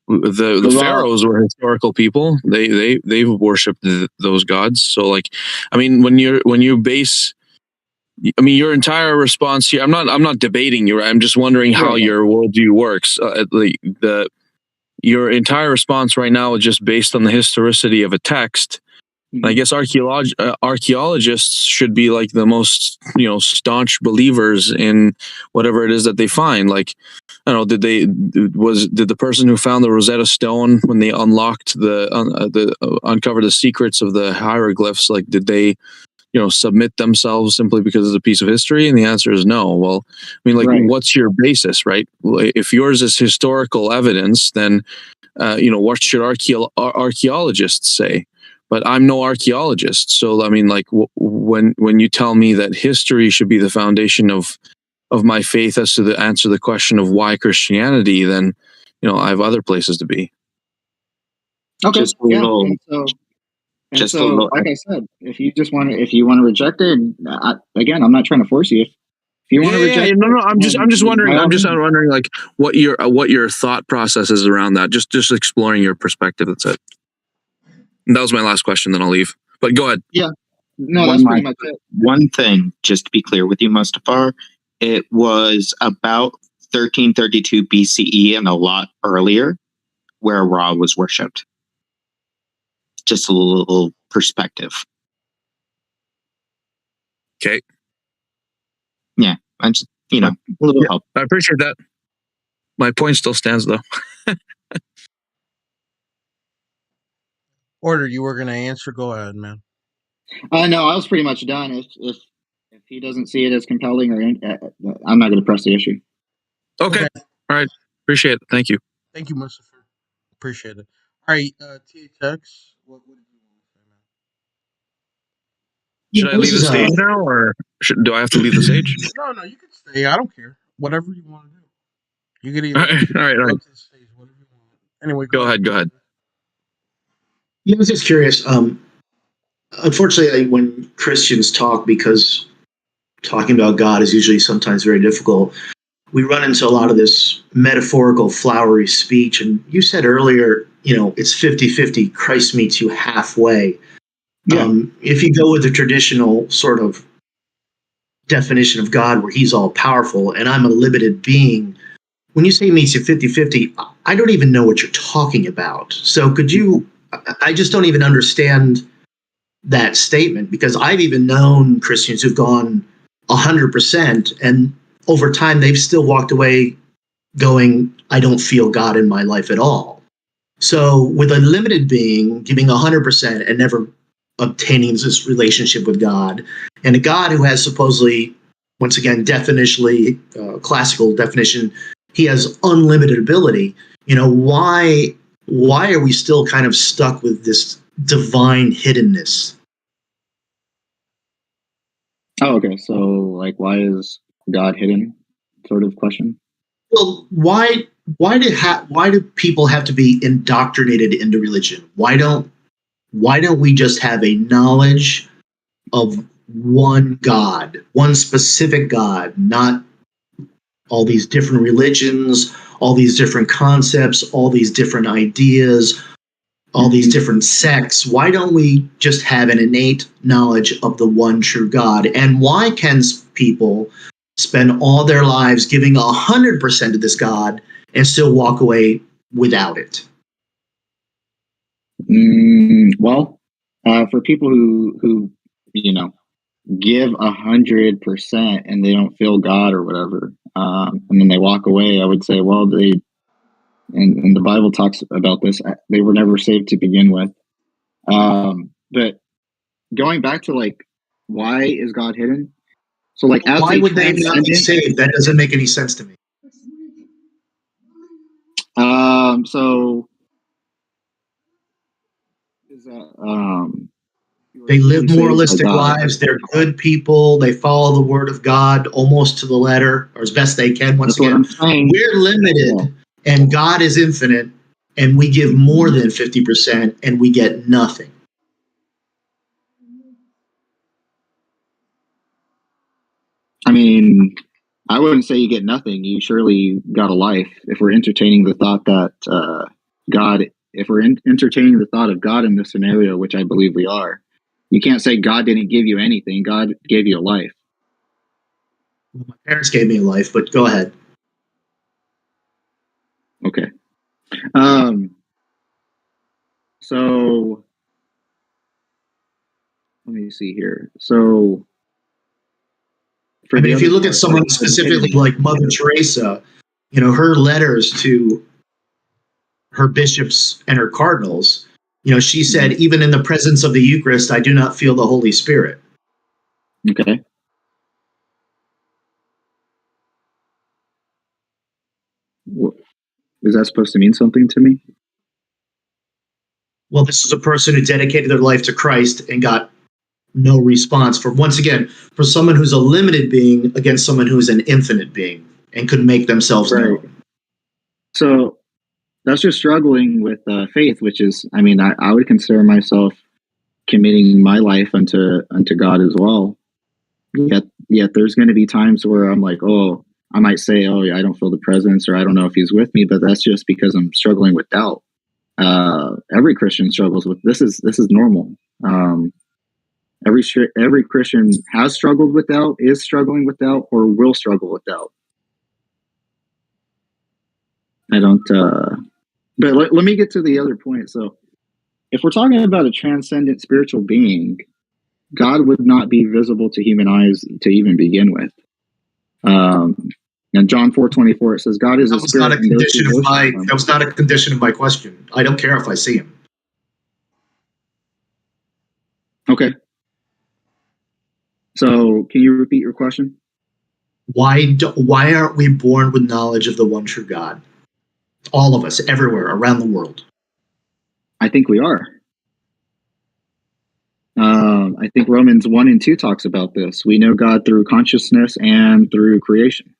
The pharaohs were historical people. They worshipped those gods. So, like, I mean, when you base, I mean, your entire response here, I'm not debating you. I'm just wondering how your worldview works. Your entire response right now is just based on the historicity of a text. I guess archaeologists should be like the most, staunch believers in whatever it is that they find. Like, I don't know, did the person who found the Rosetta Stone, when they unlocked uncovered the secrets of the hieroglyphs, like, did they, submit themselves simply because it's a piece of history? And the answer is no. Well, I mean, like, what's your basis, right? If yours is historical evidence, then, what should archaeologists say? But I'm no archaeologist. So, I mean, like, when you tell me that history should be the foundation of my faith as to answer the question of why Christianity, then, I have other places to be. Okay. Like I said, if you want to reject it, again, I'm not trying to force you. If you want to reject it, no, I'm just wondering, like, what your thought process is around that. Just exploring your perspective. That's it. And that was my last question. Then I'll leave. But go ahead. Yeah. No, that's pretty much it. One thing, just to be clear with you, Mustafar, it was about 1332 BCE and a lot earlier where Ra was worshipped. Just a little perspective. Okay. Yeah, I just, a little help. I appreciate that. My point still stands, though. Order, you were going to answer? Go ahead, man. No, I was pretty much done. If he doesn't see it as compelling, I'm not going to press the issue. Okay. All right. Appreciate it. Thank you. Thank you, Mustafa. Appreciate it. All right, THX, what did you want to say, man? Should I leave the stage now, or do I have to leave the stage? No, you can stay. I don't care. Whatever you want to do. You can either all right. go to the stage, whatever you want. Anyway, go ahead. Yeah, I was just curious. Unfortunately, when Christians talk, because talking about God is usually sometimes very difficult, we run into a lot of this metaphorical, flowery speech. And you said earlier, it's 50-50. Christ meets you halfway. Yeah. If you go with the traditional sort of definition of God where he's all powerful and I'm a limited being, when you say he meets you 50-50, I don't even know what you're talking about. So I just don't even understand that statement, because I've even known Christians who've gone 100%, and over time they've still walked away going, I don't feel God in my life at all. So with a limited being giving 100% and never obtaining this relationship with God, and a God who has supposedly, once again, definitionally, classical definition, he has unlimited ability, why are we still kind of stuck with this divine hiddenness? Oh, okay. So, like, why is God hidden? Sort of question. Well, why do people have to be indoctrinated into religion? Why don't we just have a knowledge of one God, one specific God, not all these different religions, all these different concepts, all these different ideas, all these different sects? Why don't we just have an innate knowledge of the one true God? And why can people spend all their lives giving 100% to this God and still walk away without it? Well, for people who give 100% and they don't feel God or whatever, and then they walk away, I would say, well, and the Bible talks about this, they were never saved to begin with. But going back to like, why is God hidden? So like, as Why a would they not be transcendent, saved? That doesn't make any sense to me. so is that They live saved by moralistic God. lives. They're good people. They follow the word of God almost to the letter, or as best they can. Once That's what again, I'm saying. we're limited, and God is infinite, and we give more than 50%, and we get nothing. I mean, I wouldn't say you get nothing. You surely got a life. If we're entertaining the thought that if we're entertaining the thought of God in this scenario, which I believe we are, you can't say God didn't give you anything. God gave you a life. Well, my parents gave me a life, but go ahead. Okay. So let me see here. So, I mean, if you look at someone specifically like Mother Teresa, her letters to her bishops and her cardinals, she said, even in the presence of the Eucharist, I do not feel the Holy Spirit. Okay. Is that supposed to mean something to me? Well, this is a person who dedicated their life to Christ and got no response for someone who's a limited being against someone who's an infinite being and could make themselves known. So that's just struggling with faith, which is, I mean, I would consider myself committing my life unto God as well. Yet there's going to be times where I'm like, oh, I might say, oh, yeah, I don't feel the presence, or I don't know if He's with me, but that's just because I'm struggling with doubt. Every Christian struggles with this. Is normal. Every Christian has struggled with doubt, is struggling with doubt, or will struggle with doubt. I don't. But let me get to the other point. So, if we're talking about a transcendent spiritual being, God would not be visible to human eyes to even begin with. And John 4:24, it says, "God is a spirit." That was not a condition of my question. I don't care if I see Him. Okay. So, can you repeat your question? Why aren't we born with knowledge of the one true God? All of us, everywhere, around the world. I think we are. I think Romans 1 and 2 talks about this. We know God through consciousness and through creation.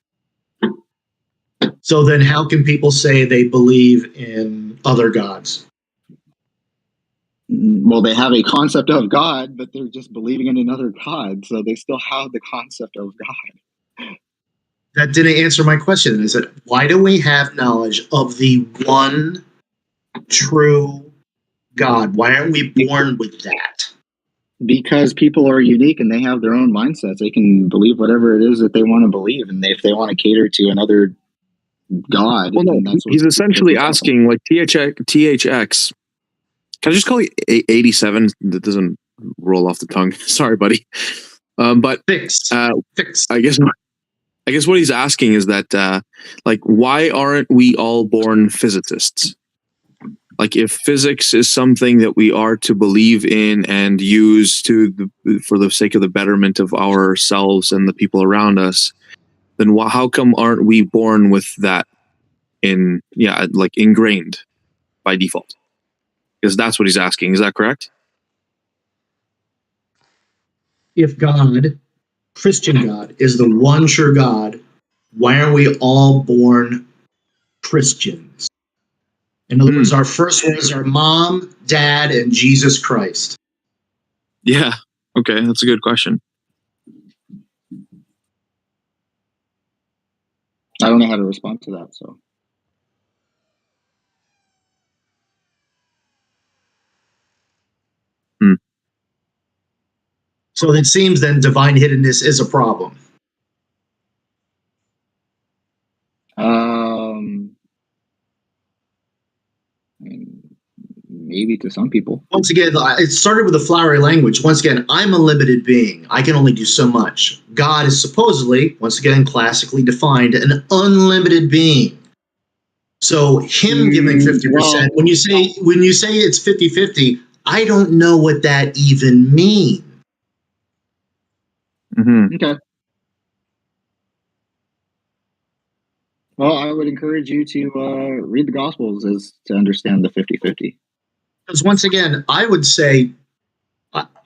So then how can people say they believe in other gods? Well, they have a concept of God, but they're just believing in another God. So they still have the concept of God. That didn't answer my question. Is it why do we have knowledge of the one true God? Why aren't we born with that? Because people are unique and they have their own mindsets. They can believe whatever it is that they want to believe, and if they want to cater to another God, well, no, he's essentially asking, like THX. Can I just call you 87? That doesn't roll off the tongue. Sorry, buddy. But Fix. I guess what he's asking is that, like, why aren't we all born physicists? Like, if physics is something that we are to believe in and use for the sake of the betterment of ourselves and the people around us, then how come aren't we born with that ingrained by default? Because that's what he's asking. Is that correct? If God, Christian God, is the one true God, why aren't we all born Christians? In other words, our first words are mom, dad, and Jesus Christ. Yeah. Okay, that's a good question. I don't know how to respond to that. So. So it seems then divine hiddenness is a problem. maybe to some people. Once again, it started with a flowery language. Once again, I'm a limited being. I can only do so much. God is supposedly, once again, classically defined, an unlimited being. So him giving 50%, when you say it's 50-50, I don't know what that even means. Mm-hmm. Okay. Well, I would encourage you to read the Gospels as to understand the 50-50. Because once again, I would say,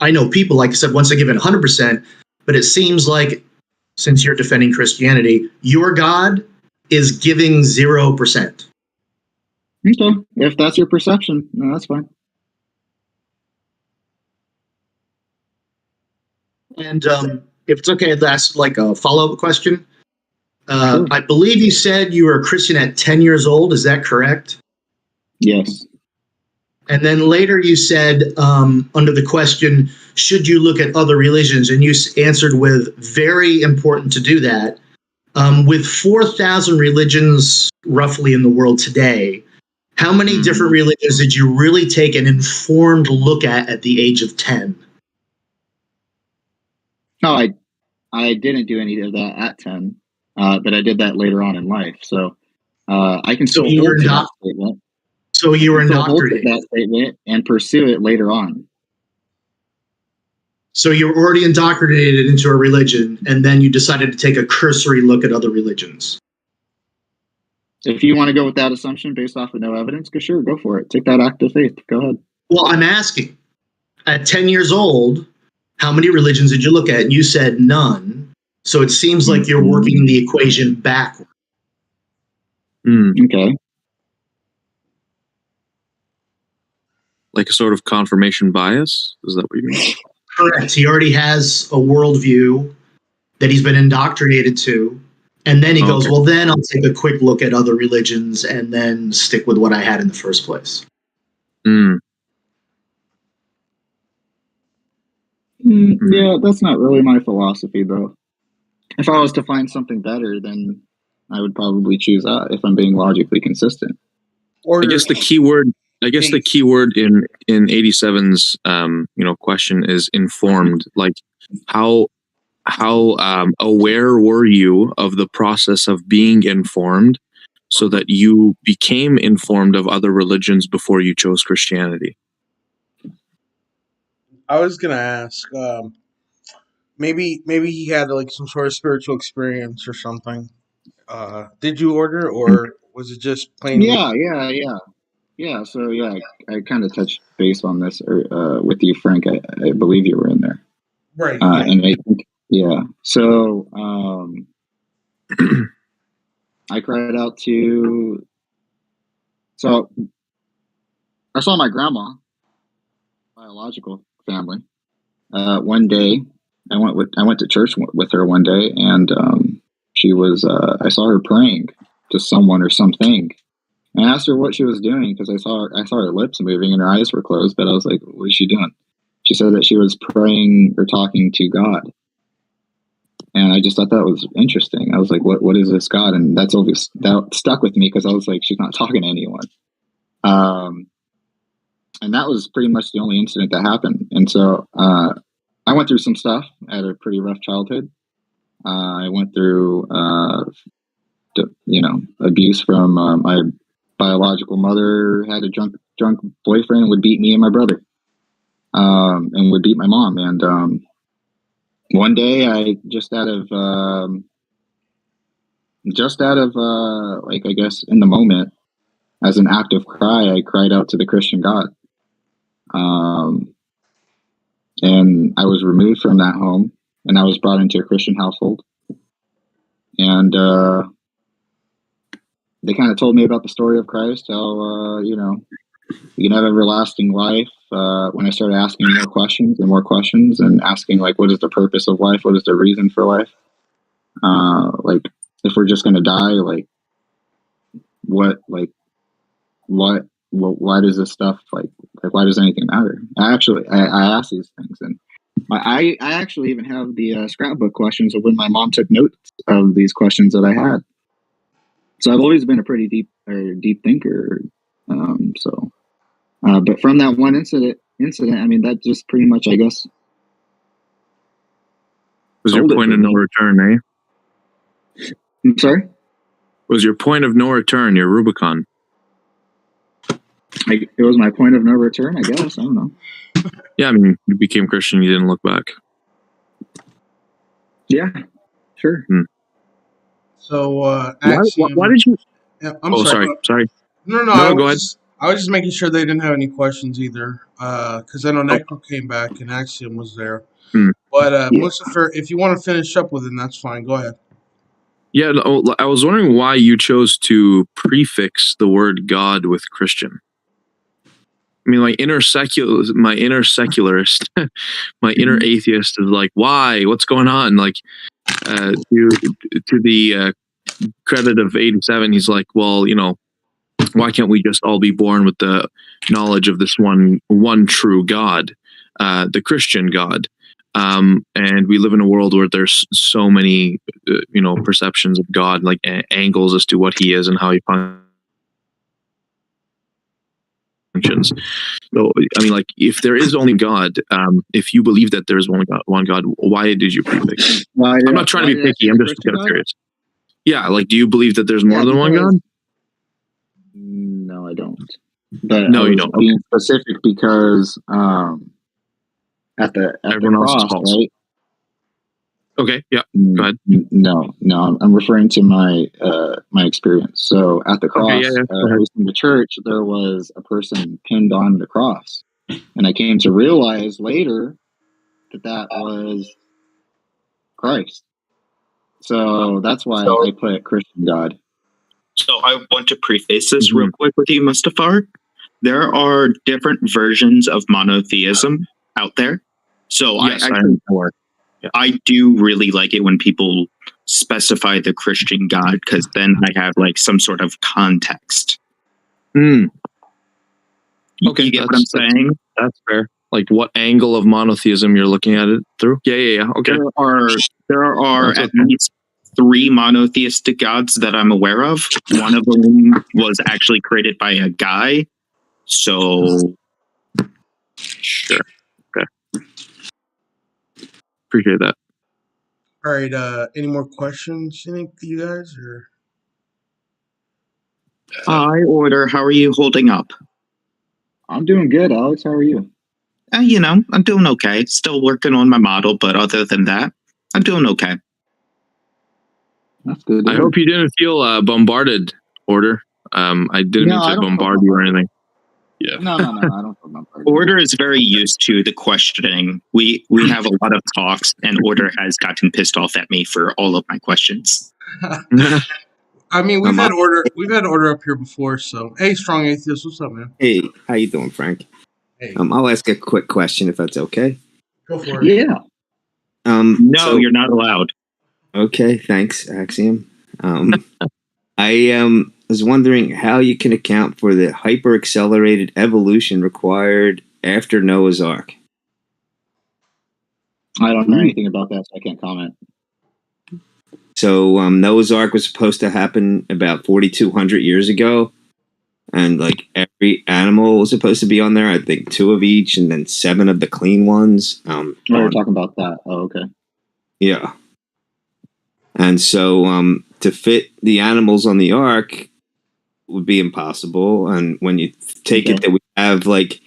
I know people, like I said, once they give it 100%, but it seems like, since you're defending Christianity, your God is giving 0%. Okay. If that's your perception, no, that's fine. And if it's okay, that's like a follow-up question. Sure. I believe you said you were a Christian at 10 years old. Is that correct? Yes. And then later you said, under the question, should you look at other religions? And you answered with, very important to do that. With 4,000 religions roughly in the world today, how many different religions did you really take an informed look at the age of 10? No, I didn't do any of that at 10, but I did that later on in life. So I can still you were hold to that statement. So you were Still hold to indoctrinated. that statement and pursue it later on. So you were already indoctrinated into a religion, and then you decided to take a cursory look at other religions. If you want to go with that assumption based off of no evidence, sure, go for it. Take that act of faith. Go ahead. Well, I'm asking, at 10 years old, how many religions did you look at? And you said none. So it seems like you're working the equation backward. Okay. Like a sort of confirmation bias? Is that what you mean? Correct. He already has a worldview that he's been indoctrinated to. And then he goes, well, then I'll take a quick look at other religions and then stick with what I had in the first place. Yeah, that's not really my philosophy, though. If I was to find something better, then I would probably choose that if I'm being logically consistent. Or I guess the key word in 87's question is informed. Like how aware were you of the process of being informed so that you became informed of other religions before you chose Christianity? I was gonna ask, maybe he had like some sort of spiritual experience or something. Did you order, or was it just plain? Yeah. So I kind of touched base on this with you, Frank. I believe you were in there, Right. And I think So I cried out to. So I saw my grandma, biological family. One day, I went to church with her one day, and she was. I saw her praying to someone or something. And I asked her what she was doing because I saw her lips moving and her eyes were closed. But I was like, "What is she doing?" She said that she was praying or talking to God, and I just thought that was interesting. I was like, "What is this God?" And that stuck with me because I was like, "She's not talking to anyone." And that was pretty much the only incident that happened. And so I went through some stuff. I had a pretty rough childhood. I went through, abuse from my biological mother. Had a drunk boyfriend and would beat me and my brother, and would beat my mom. And one day, I just out of I guess in the moment, as an act of cry, I cried out to the Christian God. And I was removed from that home, and I was brought into a Christian household. And they kind of told me about the story of Christ, how, you can have everlasting life. When I started asking more questions and asking, like, what is the purpose of life? What is the reason for life? Like, if we're just going to die, like, why does this stuff, like why does anything matter? I asked these things, and I actually even have the scrapbook questions of when my mom took notes of these questions that I had. So I've always been a pretty deep thinker. So But from that one incident, I mean, that just pretty much, I guess, Was your sold it point for of no me. return, eh? I'm sorry? Was your point of no return, your Rubicon? It was my point of no return, I guess. I don't know. Yeah, I mean, you became Christian, you didn't look back. Yeah, sure. So, Why Axiom. did you? Yeah, I'm Oh, sorry. sorry. No, No, go ahead. I was just making sure they didn't have any questions either, because I know Necro came back and Axiom was there. Hmm. But Yeah. Lucifer, if you want to finish up with him, that's fine. Go ahead. Yeah, I was wondering why you chose to prefix the word God with Christian. I mean, my inner secularist, my inner atheist is like, why? What's going on? Like, to the credit of 87, he's like, well, you know, why can't we just all be born with the knowledge of this one true God, the Christian God? And we live in a world where there's so many, perceptions of God, like angles as to what he is and how he functions. So, I mean, like, if there is only God, if you believe that there is one God, why did you prefix? I'm not trying to be picky. I'm just kind of curious. Yeah, like, do you believe that there's more than one God? No, I don't. But No, I you was don't. being specific because at the Everyone else is cross, false. right? Okay, yeah. Go ahead. No, I'm referring to my my experience. So at the cross, Okay, yeah. at least in the church, there was a person pinned on the cross, and I came to realize later that was Christ. So that's why I put Christian God. So I want to preface this real quick with you, Mustafar. There are different versions of monotheism out there. So Yes, I do really like it when people specify the Christian God, because then I have like some sort of context. Okay, you get what I'm saying? That's fair. Like, what angle of monotheism you're looking at it through? Yeah. Okay. There are at least 3 monotheistic gods that I'm aware of. One of them was actually created by a guy. So sure. Okay. Appreciate that. All right. Any more questions? You think you guys or? Hi, Order. How are you holding up? I'm doing good, Alex. How are you? I'm doing okay. Still working on my model, but other than that, I'm doing okay. That's good. I hope you didn't feel bombarded, Order. I didn't mean to bombard you or anything. Yeah. No, I don't feel bombarded. Order is very used to the questioning. We have a lot of talks, and Order has gotten pissed off at me for all of my questions. I mean, we've had order up here before. So, hey, Strong Atheist, what's up, man? Hey, how you doing, Frank? Hey, I'll ask a quick question if that's okay. go for it. Yeah. No, you're not allowed. Okay, thanks, Axiom. I was wondering how you can account for the hyper-accelerated evolution required after Noah's Ark. I don't know anything about that, so I can't comment. So Noah's Ark was supposed to happen about 4,200 years ago, and like every animal was supposed to be on there. I think 2 of each, and then 7 of the clean ones. We're talking about that. Oh, okay. Yeah. And so to fit the animals on the ark would be impossible. And when you take it that we have like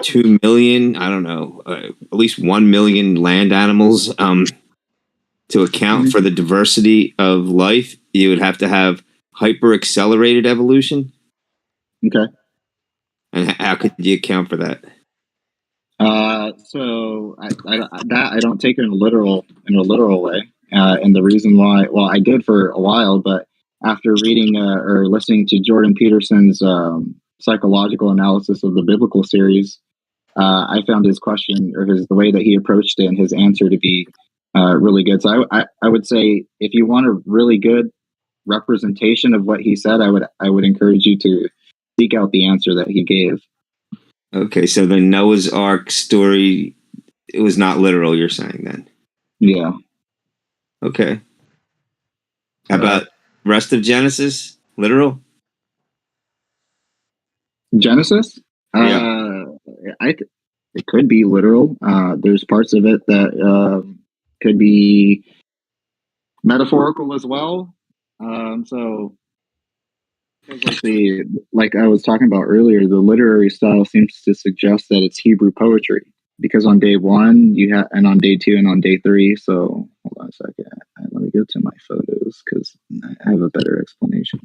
2 million, I don't know, at least 1 million land animals to account for the diversity of life, you would have to have hyper accelerated evolution. Okay. And how could you account for that? So I don't take it in a literal way. And the reason why, well, I did for a while, but after reading or listening to Jordan Peterson's psychological analysis of the biblical series, I found his question or the way that he approached it and his answer to be really good. So I would say if you want a really good representation of what he said, I would encourage you to seek out the answer that he gave. Okay, so the Noah's Ark story, it was not literal, you're saying then? Yeah. Okay. How about rest of Genesis? Literal? Genesis? It could be literal. There's parts of it that could be metaphorical as well. So, like I was talking about earlier, the literary style seems to suggest that it's Hebrew poetry because on day one you have, and on day two, and on day three. So hold on a second. Let me go to my photos because I have a better explanation.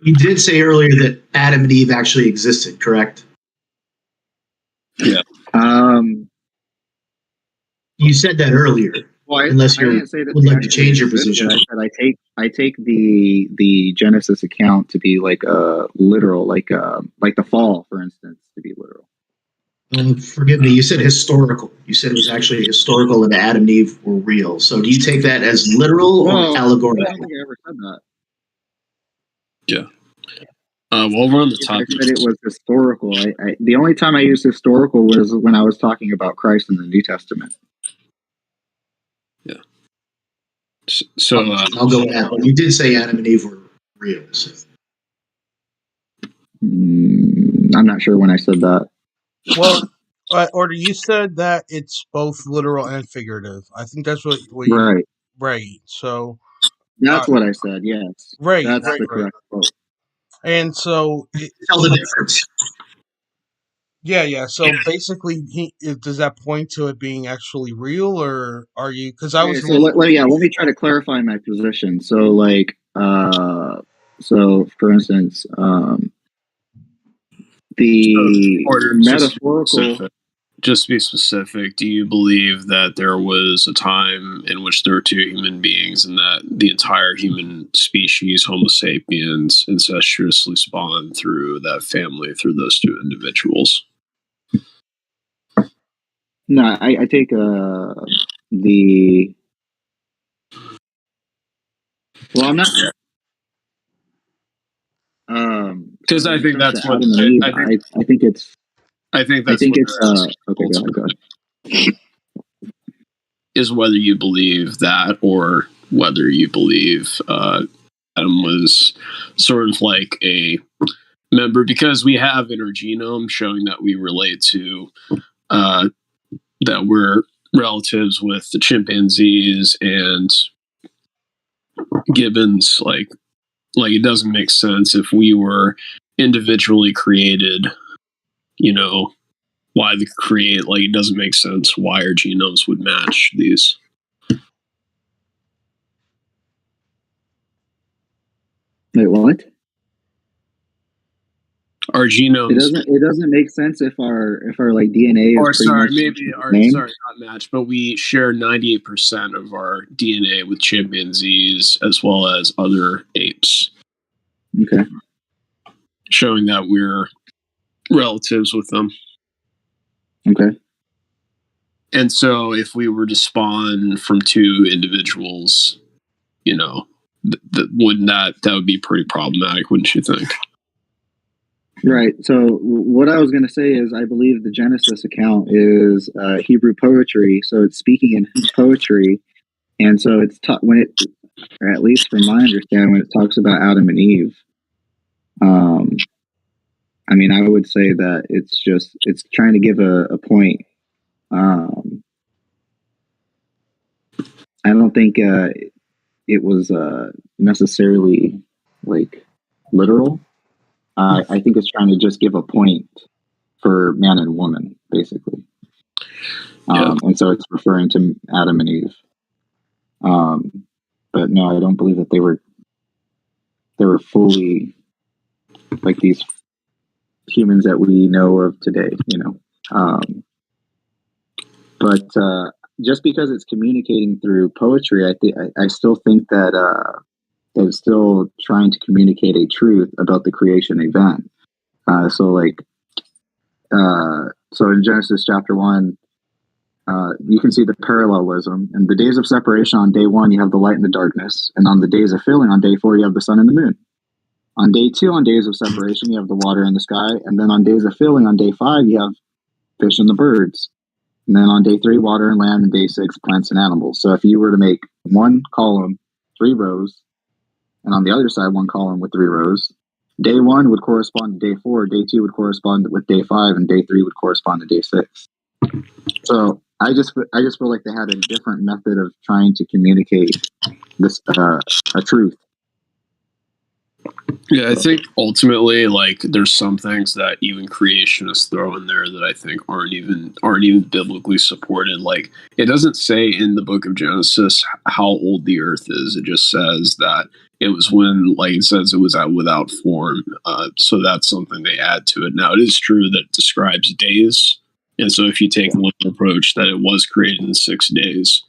You did say earlier that Adam and Eve actually existed, correct? Yeah. You said that earlier. Well, Unless you would like to change your position. position. I said I take the Genesis account to be like literal, like the fall, for instance, to be literal. And forgive me, you said historical. You said it was actually historical and Adam and Eve were real. So do you take that as literal or allegorical? I don't think I ever said that. Yeah. While we're on the topic, I said it was historical. The only time I used historical was when I was talking about Christ in the New Testament. Yeah. So I'll go with that. You did say Adam and Eve were real. So. I'm not sure when I said that. Well, Order, you said that it's both literal and figurative. I think that's what you Right. Right. So that's what I said. Yes. Right. That's right, the correct quote. And so tell the difference. Yeah. So basically, does that point to it being actually real, or are you? Because I was. So let me try to clarify my position. So like, so for instance, the metaphorical. Just to be specific, do you believe that there was a time in which there were two human beings and that the entire human species, Homo sapiens, incestuously spawned through that family, through those two individuals? No, I take the. Well, I'm not. Because I think that's what I think it's. I think that's okay. Go ahead. Is whether you believe that or whether you believe Adam was sort of like a member, because we have in our genome showing that we relate to that we're relatives with the chimpanzees and gibbons. Like it doesn't make sense if we were individually created, why they create, like, it doesn't make sense why our genomes would match these. Wait, what? Our genomes. It doesn't make sense if our like DNA is not match, but we share 98% of our DNA with chimpanzees as well as other apes. Okay. Showing that we're relatives with them. Okay. And so if we were to spawn from two individuals, that would be pretty problematic, wouldn't you think? Right. So what I was going to say is I believe the Genesis account is Hebrew poetry. So it's speaking in poetry. And so it's when it, or at least from my understanding, when it talks about Adam and Eve, I mean, I would say that it's trying to give a point. I don't think it was necessarily like literal. I think it's trying to just give a point for man and woman, basically. And so it's referring to Adam and Eve. But no, I don't believe that they were fully like these humans that we know of today, but just because it's communicating through poetry, I still think that it's still trying to communicate a truth about the creation event. So in Genesis chapter 1, you can see the parallelism. In the days of separation, on day 1, you have the light and the darkness. And on the days of filling, on day 4, you have the sun and the moon. On day 2, on days of separation, you have the water and the sky. And then on days of filling, on day 5, you have fish and the birds. And then on day 3, water and land, and day 6, plants and animals. So if you were to make one column, 3 rows, and on the other side, one column with 3 rows, day 1 would correspond to day 4, day 2 would correspond with day 5, and day 3 would correspond to day 6. So I just feel like they had a different method of trying to communicate this a truth. Yeah, I think ultimately, like, there's some things that even creationists throw in there that I think aren't even biblically supported. Like, it doesn't say in the book of Genesis how old the earth is. It just says that it was when, like, it says it was out without form. So that's something they add to it. Now, it is true that it describes days, and so if you take one approach, that it was created in 6 days.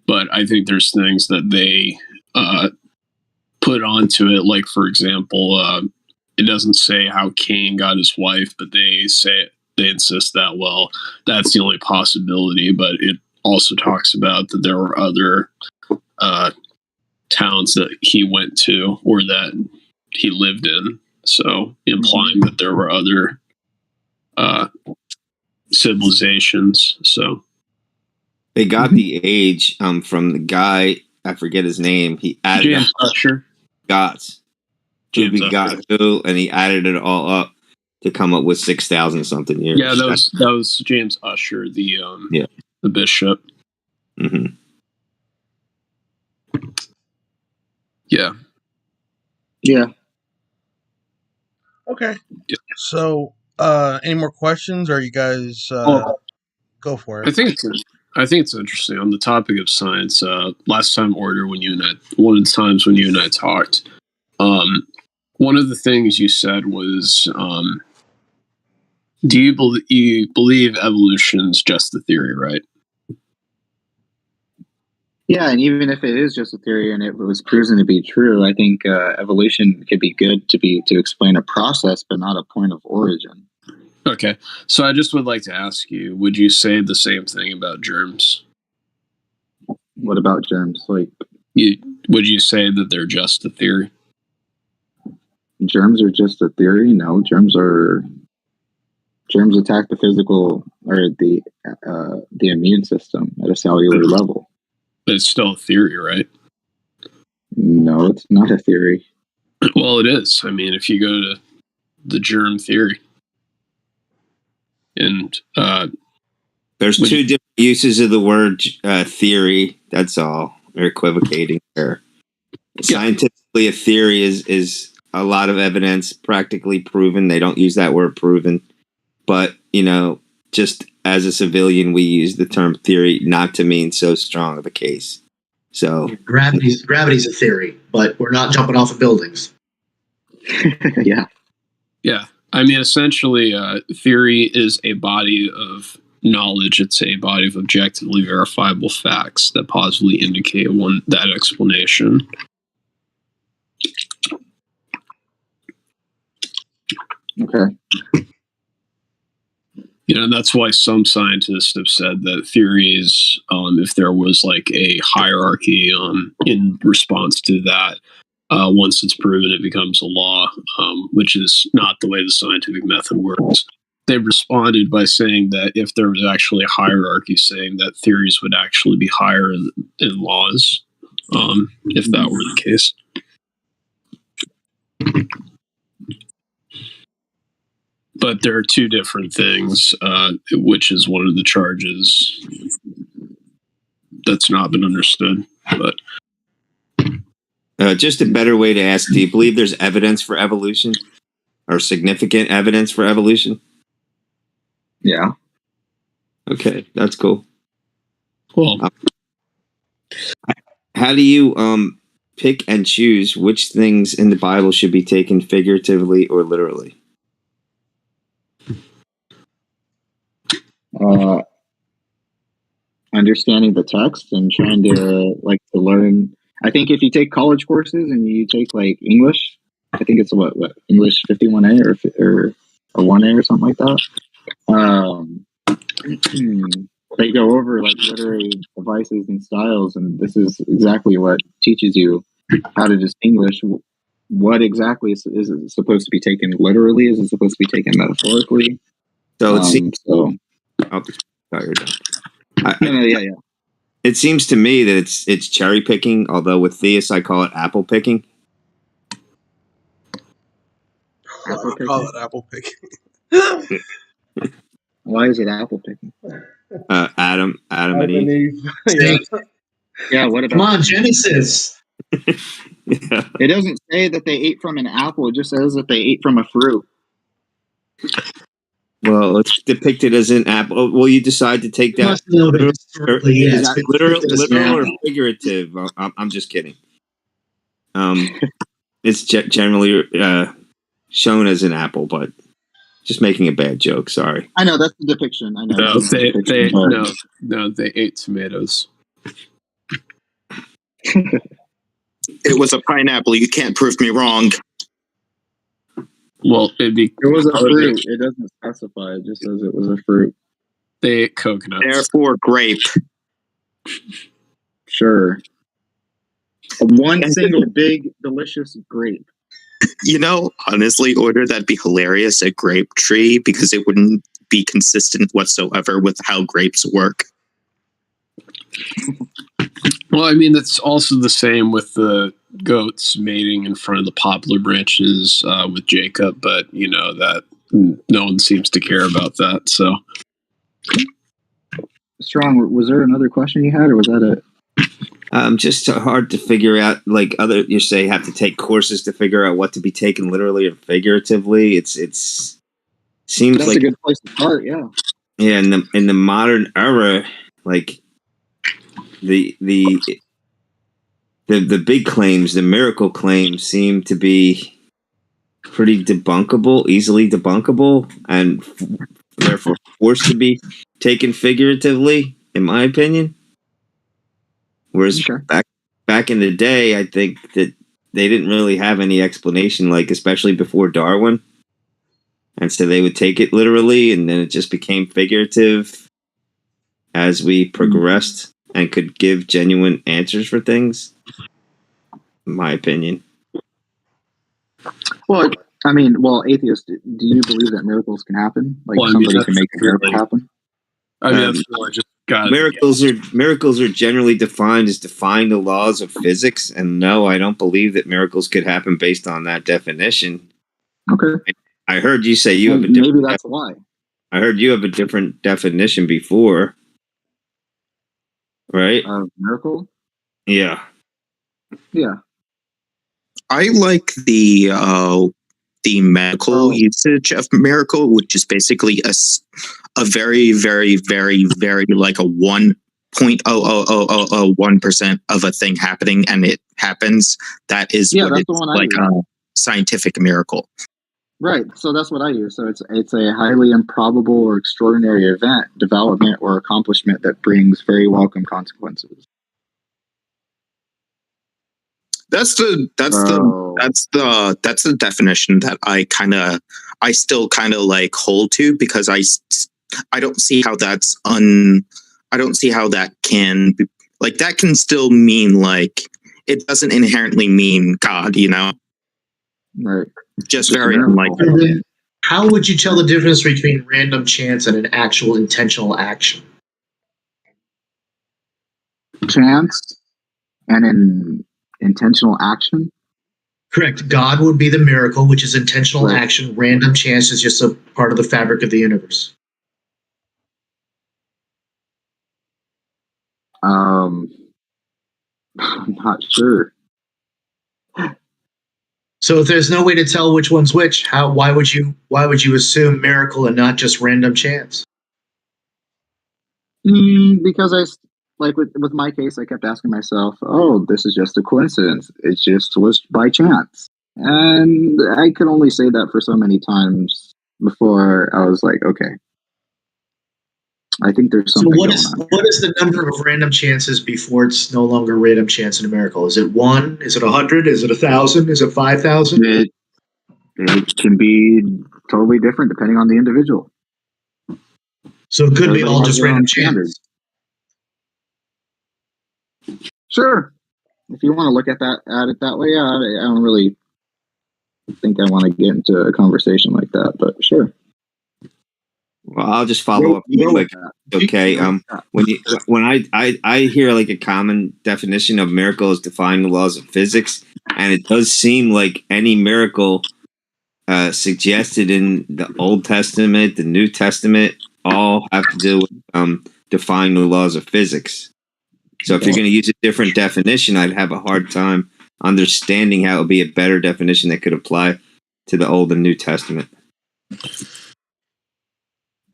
But I think there's things that they put onto it, like, for example, it doesn't say how Cain got his wife, but they insist that, well, that's the only possibility. But it also talks about that there were other towns that he went to or that he lived in, so implying that there were other civilizations. So they got the age from the guy, I forget his name. He added James Usher. Gots. James Usher. And he added it all up to come up with 6,000 something years. Yeah, that was James Usher, the bishop. Mm-hmm. Yeah. Yeah. Okay. Yeah. So, any more questions? Or you guys go for it? I think it's interesting on the topic of science. Last time, Order, one of the times when you and I talked, one of the things you said was, do you believe evolution's just a theory, right? Yeah, and even if it is just a theory and it was proven to be true, I think evolution could be good to explain a process, but not a point of origin. Okay, so I just would like to ask you: would you say the same thing about germs? What about germs? Like, would you say that they're just a theory? Germs are just a theory? No, germs attack the physical or the immune system at a cellular level. But it's still a theory, right? No, it's not a theory. Well, it is. I mean, if you go to the germ theory, and there's two different uses of the word theory. That's all. They're equivocating there. Scientifically, a theory is a lot of evidence, practically proven. They don't use that word proven. But, just as a civilian, we use the term theory not to mean so strong of a case. So gravity's a theory, but we're not jumping off of buildings. Yeah. Yeah. I mean, essentially, theory is a body of knowledge. It's a body of objectively verifiable facts that positively indicate that explanation. Okay. That's why some scientists have said that theories, if there was like a hierarchy in response to that, once it's proven, it becomes a law, which is not the way the scientific method works. They've responded by saying that if there was actually a hierarchy, saying that theories would actually be higher in laws, if that were the case. But there are two different things, which is one of the charges that's not been understood. But just a better way to ask, do you believe there's evidence for evolution or significant evidence for evolution? Yeah. Okay, that's cool. Well, how do you pick and choose which things in the Bible should be taken figuratively or literally? Understanding the text and trying to learn. I think if you take college courses and you take like English, I think it's what English 51A or 1A or something like that. They go over like literary devices and styles, and this is exactly what teaches you how to distinguish what exactly is it supposed to be taken literally. Is it supposed to be taken metaphorically? So it seems. Oh, you're done. Yeah. It seems to me that it's cherry picking, although with theists I call it apple picking. apple I'll call picking? it apple picking. Why is it apple picking? Adam and Adam and Eve. Eve. Yeah. Yeah, what about? Come on, Genesis. Yeah. It doesn't say that they ate from an apple. It just says that they ate from a fruit. Well, it's depicted as an apple. Will you decide to take You that? must know that Or historically, is yeah, it's that been literal, depicted as an literal or apple. figurative? I'm just kidding. It's generally shown as an apple, but just making a bad joke. Sorry. I know that's the depiction. I know. No, that's the they depiction, but- no, they ate tomatoes. It was a pineapple. You can't prove me wrong. Well, it'd be It was a fruit. It doesn't specify. It just says it was a fruit. they ate coconuts. Therefore, grape. Sure. One single big delicious grape. You know, honestly, Order, that'd be hilarious, a grape tree, because it wouldn't be consistent whatsoever with how grapes work. Well, I mean, that's also the same with the goats mating in front of the poplar branches with Jacob, but you know that no one seems to care about that. So, Strong, was there another question you had, or was that it? Just hard to figure out. Like you say, have to take courses to figure out what to be taken literally or figuratively. It's seems That's like a good place to start. Yeah. yeah. In the modern era, like the big claims, the miracle claims, seem to be pretty debunkable, easily debunkable, and therefore forced to be taken figuratively, in my opinion. Whereas Okay. back in the day, I think that they didn't really have any explanation, like especially before Darwin, and so they would take it literally, and then it just became figurative as we progressed and could give genuine answers for things. In my opinion. Well, I mean, atheists, do you believe that miracles can happen? Like Well, I mean, somebody can that's make a miracle really- happen? I mean, Um, that's more just God. Miracles are generally defined as defying the laws of physics, and no, I don't believe that miracles could happen based on that definition. Okay. I heard you say you have a Maybe different. that's why. I heard you have a different definition before, right? Miracle? Yeah. Yeah. I like the medical usage of miracle, which is basically a very, very, very, very like a 1.00001% of a thing happening, and it happens. That is Yeah, what that's it's the one I like use. a scientific miracle. Right. So that's what I use. So it's a highly improbable or extraordinary event, development, or accomplishment that brings very welcome consequences. That's the definition that I still kind of like hold to, because I don't see how I don't see how that can be, like, that can still mean, like, it doesn't inherently mean God, you know? Right. Just It's a very miracle. unlikely. And then how would you tell the difference between random chance and an actual intentional action? Chance and an intentional action. Correct. God would be the miracle, which is intentional Right. action. Random chance is just a part of the fabric of the universe. I'm not sure. So if there's no way to tell which one's which, why would you assume miracle and not just random chance? Because like with my case, I kept asking myself, "Oh, this is just a coincidence. It just was by chance," and I could only say that for so many times before I was like, "Okay, I think there's So something what going is on." what is the number of random chances before it's no longer random chance and a miracle? Is it 1? Is it 100? Is it 1,000? Is it 5,000? It can be totally different depending on the individual. So it could be Everybody all has just their own random standards. chance. Sure, if you want to look at it that way, yeah, I don't really think I want to get into a conversation like that, but sure. Well, I'll just follow up real Go quick. with that. Okay. When I hear like a common definition of miracle is defying the laws of physics, and it does seem like any miracle suggested in the Old Testament, the New Testament, all have to do with defying the laws of physics. So if you're going to use a different definition, I'd have a hard time understanding how it would be a better definition that could apply to the Old and New Testament.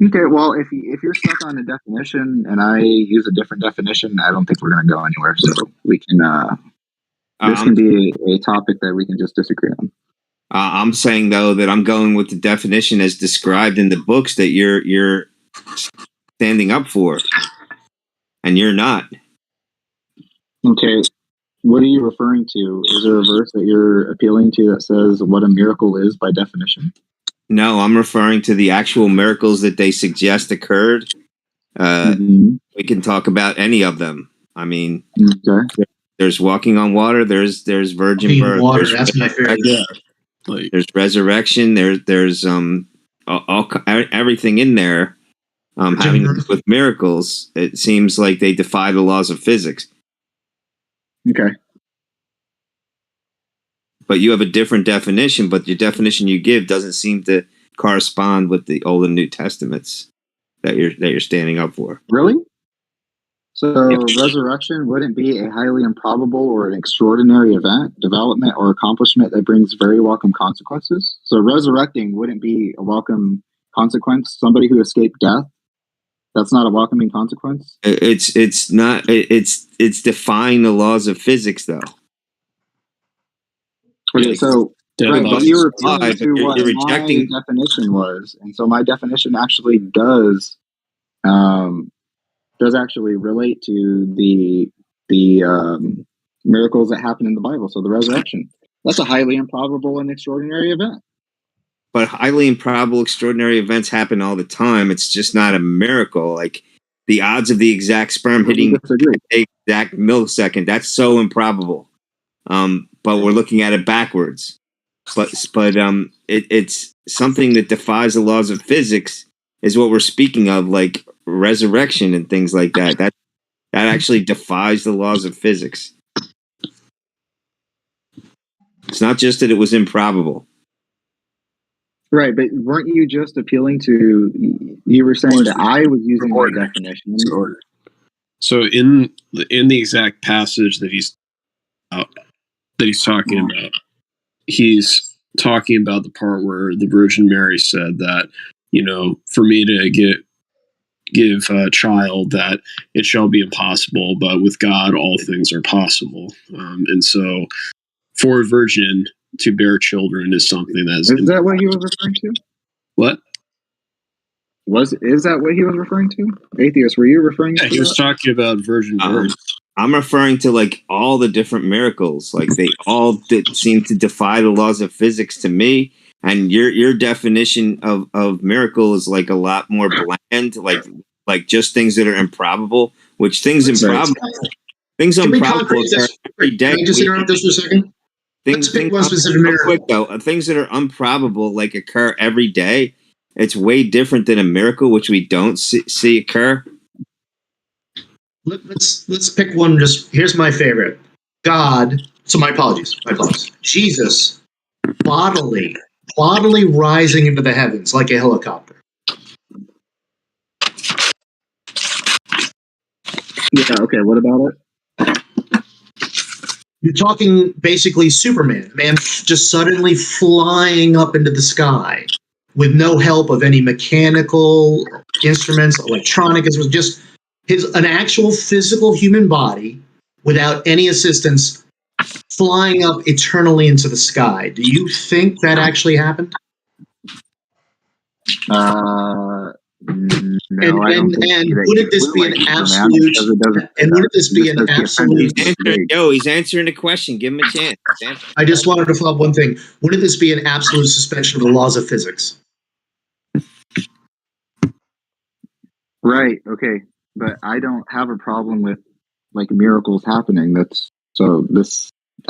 Okay, well, if you're stuck on a definition and I use a different definition, I don't think we're going to go anywhere. So we can this can be a topic that we can just disagree on. I'm saying though that I'm going with the definition as described in the books that you're standing up for, and you're not. Okay, what are you referring to? Is there a verse that you're appealing to that says what a miracle is by definition? No, I'm referring to the actual miracles that they suggest occurred. We can talk about any of them. I mean, there's walking on water. There's virgin birth. Water, that's my favorite. There's resurrection. There's everything in there having to do with miracles. It seems like they defy the laws of physics. Okay. But you have a different definition, but your definition you give doesn't seem to correspond with the Old and New Testaments that you're standing up for. Really? So resurrection wouldn't be a highly improbable or an extraordinary event, development, or accomplishment that brings very welcome consequences? So resurrecting wouldn't be a welcome consequence? Somebody who escaped death? That's not a welcoming consequence? It's not. It's defying the laws of physics, though. Okay, so right, but you were appealing to what you're rejecting my definition was, and so my definition actually does actually relate to the miracles that happen in the Bible. So the resurrection, that's a highly improbable and extraordinary event. But highly improbable, extraordinary events happen all the time. It's just not a miracle. Like the odds of the exact sperm hitting the exact millisecond, that's so improbable. But we're looking at it backwards. But it's something that defies the laws of physics is what we're speaking of, like resurrection and things like that. That actually defies the laws of physics. It's not just that it was improbable. Right, but weren't you just appealing to? You were saying that I was using my definition. So in the exact passage that he's talking about, he's talking about the part where the Virgin Mary said that, for me to give a child, that it shall be impossible, but with God all things are possible. And so for a virgin to bear children is something that's... Is that what he was referring to? What? Is that what he was referring to? Atheist, were you referring to he was talking about virgin birth. I'm referring to like all the different miracles. Like they all seem to defy the laws of physics to me. And your definition of miracle is like a lot more bland, like just things that are improbable, which things improbable occur every day. Can I just interrupt this for a second? Let's pick one specific miracle. Quick, though, things that are improbable like occur every day. It's way different than a miracle, which we don't see occur. Let's pick one. Here's my favorite. God. So my apologies. Jesus bodily rising into the heavens like a helicopter. Yeah. Okay. What about it? You're talking basically Superman, man, just suddenly flying up into the sky with no help of any mechanical instruments, electronic. It was just an actual physical human body without any assistance flying up eternally into the sky. Do you think that actually happened? No, and wouldn't this be an absolute? And wouldn't this be an absolute? He's answering the question. Give him a chance. I just wanted to follow up one thing. Wouldn't this be an absolute suspension of the laws of physics? Right. Okay. But I don't have a problem with like miracles happening. I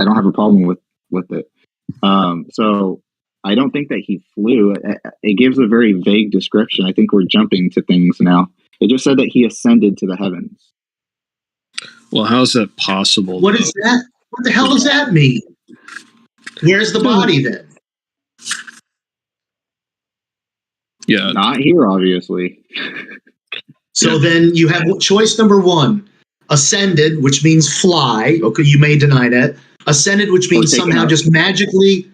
don't have a problem with it. So I don't think that he flew. It gives a very vague description. I think we're jumping to things now. It just said that he ascended to the heavens. Well, how is that possible? What is that? What the hell does that mean? Where's the body then? Yeah. Not here, obviously. So then you have choice number one: ascended, which means fly. Okay, you may deny that. Ascended, which means taken somehow up. just magically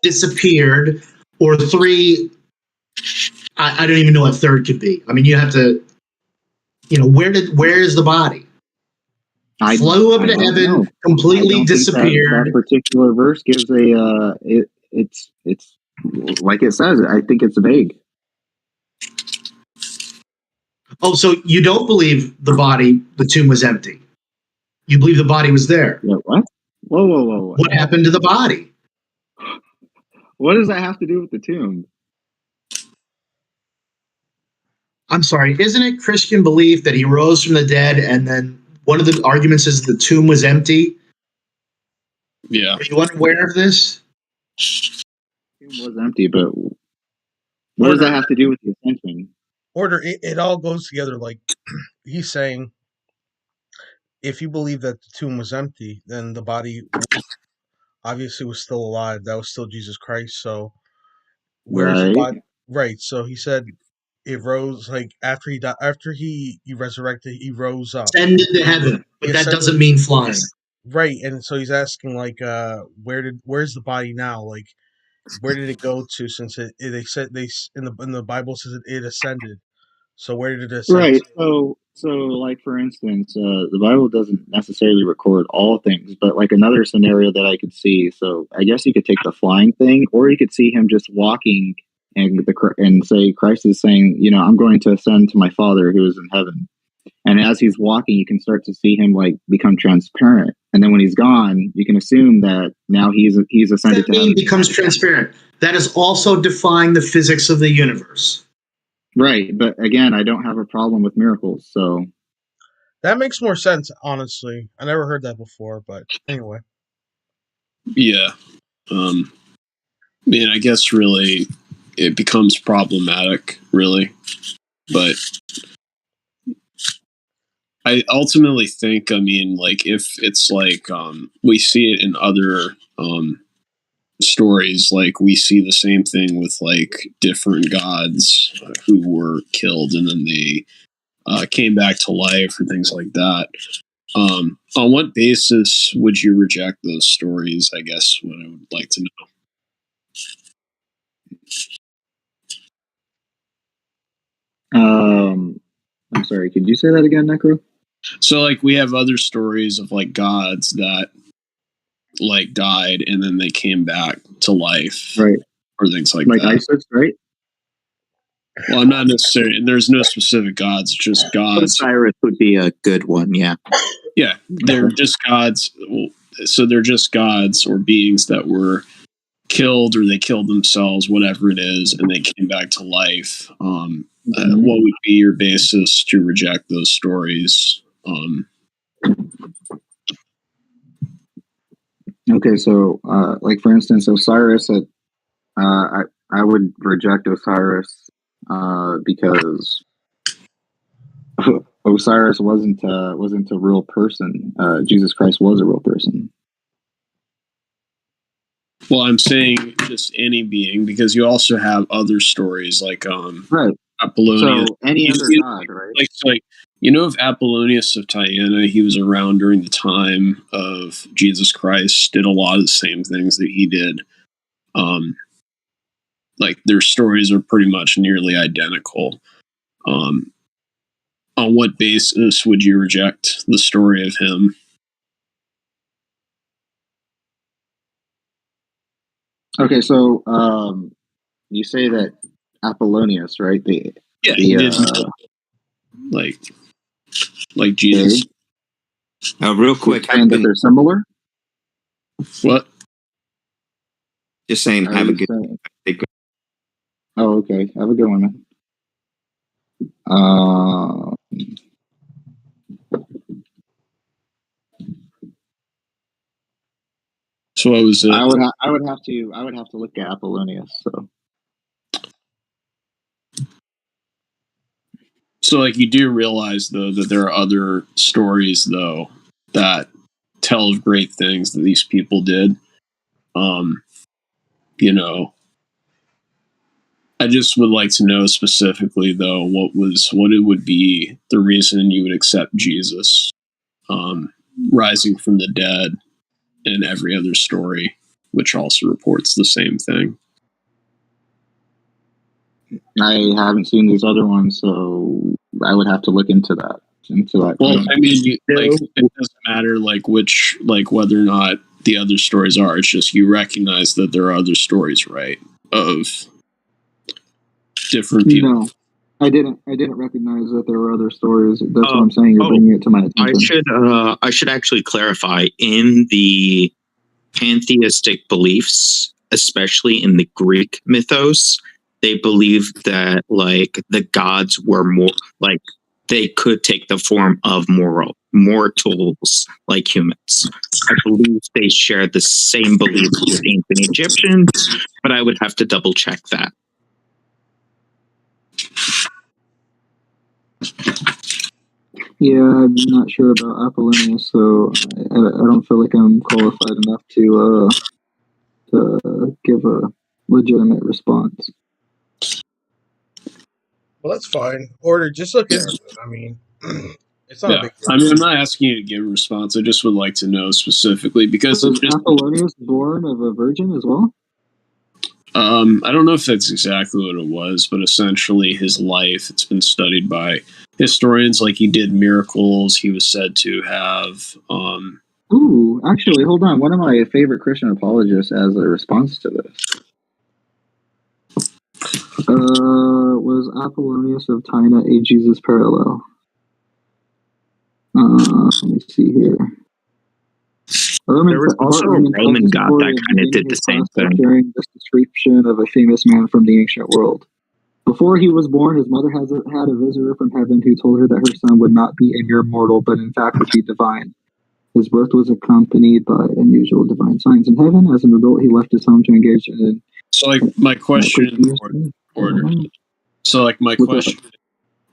disappeared. Or three, I don't even know what third could be. I mean, you have to, where is the body? Flew up I into don't heaven, know. completely I don't think disappeared. that particular verse gives a. It's like it says. I think it's vague. Oh, so you don't believe the tomb was empty? You believe the body was there? Yeah, what? Whoa! What happened to the body? What does that have to do with the tomb? I'm sorry, isn't it Christian belief that he rose from the dead and then one of the arguments is the tomb was empty? Yeah. Are you unaware of this? The tomb was empty, but what does that have to do with the ascension? Order, it all goes together. Like he's saying, if you believe that the tomb was empty, then the body obviously was still alive. That was still Jesus Christ. So where's the Right. body? Right. So he said it rose like after he died, after he resurrected, he rose up. Ascended to heaven, but He that ascended- doesn't mean flying. Right, and so he's asking like, where's the body now? Like, where did it go to? Since they said in the Bible says it ascended. So where did it ascend? Right. to? So like for instance, the Bible doesn't necessarily record all things, but like another scenario that I could see. So I guess you could take the flying thing, or you could see him just walking and say Christ is saying, I'm going to ascend to my Father who is in heaven. And as he's walking, you can start to see him like become transparent. And then when he's gone, you can assume that now he's ascended to heaven. Becomes transparent. That is also defying the physics of the universe. Right, but again, I don't have a problem with miracles, so That makes more sense, honestly. I never heard that before, but anyway. Yeah. I guess really it becomes problematic, really. But I ultimately think, like if it's like we see it in other stories, like we see the same thing with like different gods who were killed and then they came back to life or things like that. On what basis would you reject those stories? I guess what I would like to know. I'm sorry, could you say that again, Necro? So like we have other stories of like gods that like died and then they came back to life, right? Or things like that. Isis, right? Well, I'm not necessarily, and there's no specific gods, just gods. Osiris would be a good one, yeah. Yeah, they're just gods. So they're just gods or beings that were killed or they killed themselves, whatever it is, and they came back to life. What would be your basis to reject those stories? Okay, so like for instance, Osiris, I would reject Osiris because Osiris wasn't a real person. Jesus Christ was a real person. Well, I'm saying just any being, because you also have other stories like right. Apollonius. So any other god, right? Like of Apollonius of Tyana, he was around during the time of Jesus Christ, did a lot of the same things that he did. Like their stories are pretty much nearly identical. On what basis would you reject the story of him? Okay, so you say that Apollonius, right? He did like Jesus. Okay. Real quick, saying that they're similar. What? Just saying, have a good. Oh, okay. Have a good one, man. So what was it? I would have to look at Apollonius. So like you do realize though that there are other stories though that tell of great things that these people did. I just would like to know specifically, though, what it would be the reason you would accept Jesus rising from the dead in every other story, which also reports the same thing. I haven't seen these other ones, so I would have to look into that. Well, I mean, like, it doesn't matter, like, which, like, whether or not the other stories are. It's just you recognize that there are other stories, right, of different people. No, I didn't recognize that there were other stories. That's what I'm saying. You're bringing it to my attention. I should actually clarify, in the pantheistic beliefs, especially in the Greek mythos, they believed that, like, the gods were more like, they could take the form of mortals like humans. I believe they shared the same beliefs with ancient Egyptians, but I would have to double check that. Yeah, I'm not sure about Apollonius, so I don't feel like I'm qualified enough to give a legitimate response. Well, that's fine. Order, just look into it. I mean, it's not a big deal. I mean, I'm not asking you to give a response. I just would like to know specifically, because was Apollonius born of a virgin as well? I don't know if that's exactly what it was, but essentially his life, it's been studied by historians. Like, he did miracles. He was said to have Ooh, actually, hold on. One of my favorite Christian apologists as a response to this was Apollonius of Tyana, a Jesus parallel. Let me see here. There was also a Roman god that kind of did the same thing. Sharing this description of a famous man from the ancient world. Before he was born, his mother had a visitor from heaven who told her that her son would not be a mere mortal, but in fact would be divine. His birth was accompanied by unusual divine signs in heaven. As an adult, he left his home to engage in. So, like, my question,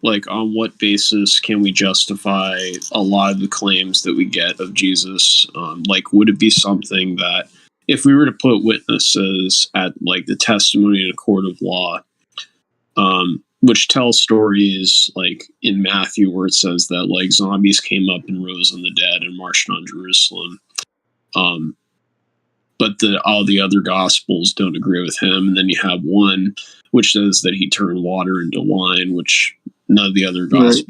like, on what basis can we justify a lot of the claims that we get of Jesus? Like, would it be something that, if we were to put witnesses at, like, the testimony in a court of law, which tells stories, like, in Matthew, where it says that, like, zombies came up and rose on the dead and marched on Jerusalem, but all the other gospels don't agree with him. And then you have one which says that he turned water into wine, which none of the other gospels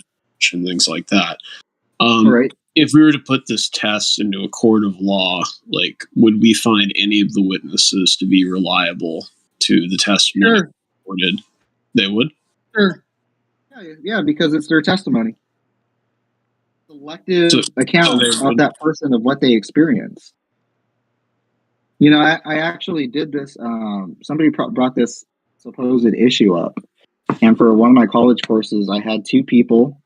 and things like that. If we were to put this test into a court of law, like, would we find any of the witnesses to be reliable to the testimony reported? They would? Sure. Yeah, because it's their testimony. Selective account of that person, of what they experienced. You know, I actually did this. Somebody brought this supposed issue up. And for one of my college courses, I had two people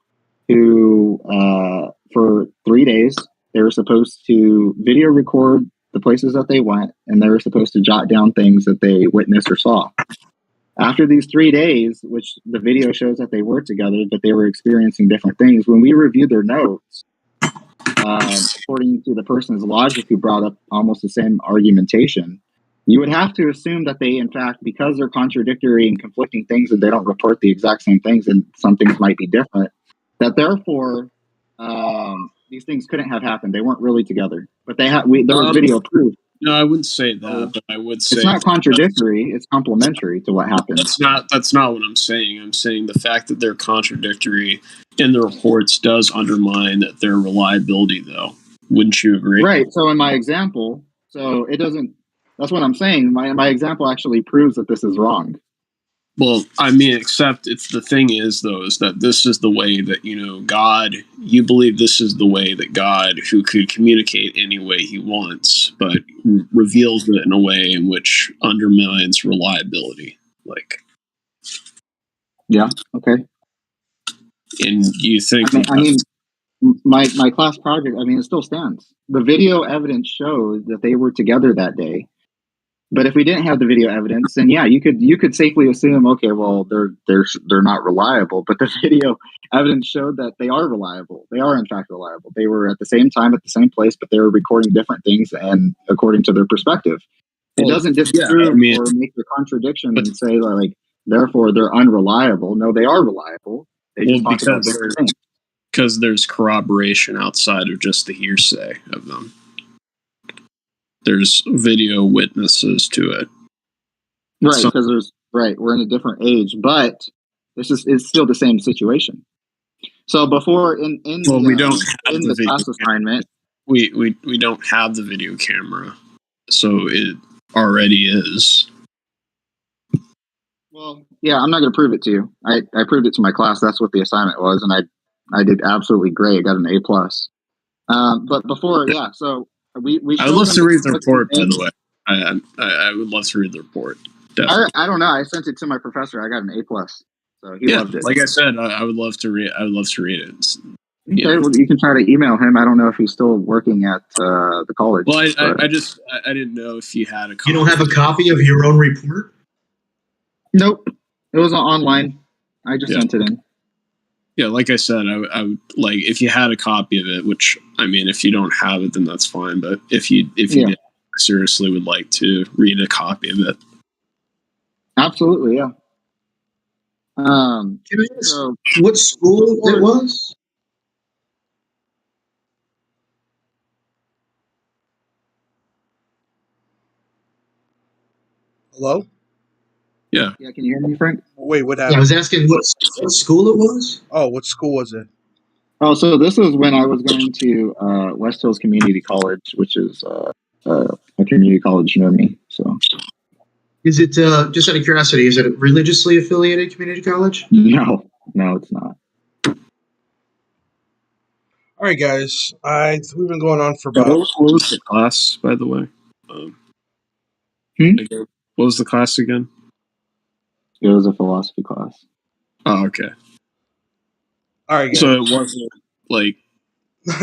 who, for 3 days, they were supposed to video record the places that they went, and they were supposed to jot down things that they witnessed or saw. After these 3 days, which the video shows that they were together, but they were experiencing different things, when we reviewed their notes, according to the person's logic who brought up almost the same argumentation, you would have to assume that they, in fact, because they're contradictory and conflicting things and they don't report the exact same things and some things might be different, that therefore these things couldn't have happened. They weren't really together. But there was video proof. No, I wouldn't say that, but I would say it's not contradictory. It's complementary to what happened. That's not what I'm saying. I'm saying the fact that they're contradictory in the reports does undermine their reliability, though. Wouldn't you agree? Right. So in my example, it doesn't. That's what I'm saying. My example actually proves that this is wrong. Well, I mean, except the thing is, though, is that this is the way that, you know, God, you believe this is the way that God, who could communicate any way he wants, but reveals it in a way in which undermines reliability. Like, yeah, okay. And you think... I mean, my class project, I mean, it still stands. The video evidence shows that they were together that day. But if we didn't have the video evidence, then yeah, you could safely assume, okay, well, they're not reliable. But the video evidence showed that they are reliable. They are in fact reliable. They were at the same time at the same place, but they were recording different things and according to their perspective. It doesn't disprove or make a contradiction and say like therefore they're unreliable. No, they are reliable. They Well, just talk about because different things. because there's corroboration outside of just the hearsay of them. There's video witnesses to it. Right, So- because we're in a different age, but it's still the same situation. So before in Well, the, we don't have in the the video class assignment, we don't have the video camera, so it already is. well, yeah, I'm not going to prove it to you. I proved it to my class. That's what the assignment was, and I did absolutely great. I got an A plus. But before, yeah, so we I would love showed to them read the what's report, by name. the way. I would love to read the report. Definitely. I don't know. I sent it to my professor. I got an A plus, so he Yeah, loved it. like I said, I would love to read. I would love to read it. Okay, well, you can try to email him. I don't know if he's still working at the college. Well, but- I didn't know if you had a copy. You don't have a copy of your own report? Nope, it was online. I just sent it in. Yeah, like I said, I would like if you had a copy of it. Which I mean, if you don't have it, then that's fine. But if you Yeah. did, seriously would like to read a copy of it. Absolutely, yeah. Can I ask So what school it was? Hello? yeah, can you hear me, Frank? Wait, what Yeah, I happened? was asking what school it was. Oh, what school was it? Oh, so this was when I was going to West Hills Community College, which is a community college near me. So Is it just out of curiosity? Is it a religiously affiliated community college? no, it's not. All right, guys. We've been going on for What about. was the class, by the way? Again, what was the class again? It was a philosophy class. Oh, okay. All right, guys. So it wasn't like.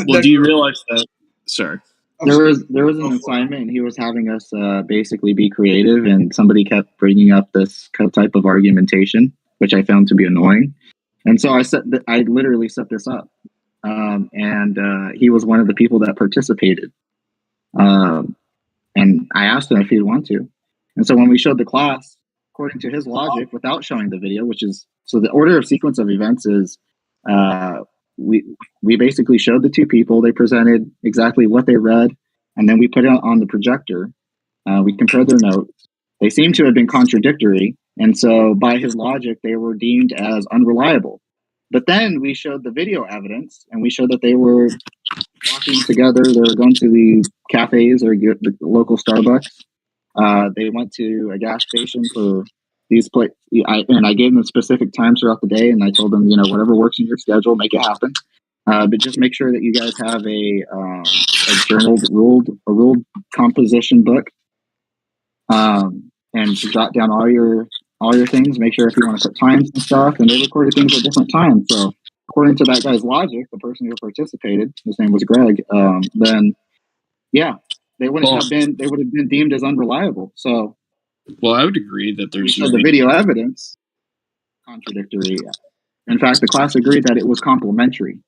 Well, do you realize that? Sorry. There was an assignment, and he was having us basically be creative, and somebody kept bringing up this type of argumentation, which I found to be annoying. And so I literally set this up, and he was one of the people that participated. And I asked him if he'd want to. And so when we showed the class, according to his logic, without showing the video, which is so the order of sequence of events is. We basically showed the two people. They presented exactly what they read, and then we put it on the projector. We compared their notes. They seemed to have been contradictory, and so by his logic, they were deemed as unreliable. But then we showed the video evidence, and we showed that they were walking together. They were going to the cafes or the local Starbucks. They went to a gas station for these I gave them specific times throughout the day, and I told them, whatever works in your schedule, make it happen. But just make sure that you guys have a journaled, ruled composition book, and to jot down all your things. Make sure if you want to put times and stuff, and they recorded things at different times. So according to that guy's logic, the person who participated, his name was Greg. Then yeah, they would have been deemed as unreliable. So. Well, I would agree that there's the video evidence contradictory. In fact, the class agreed that it was complementary.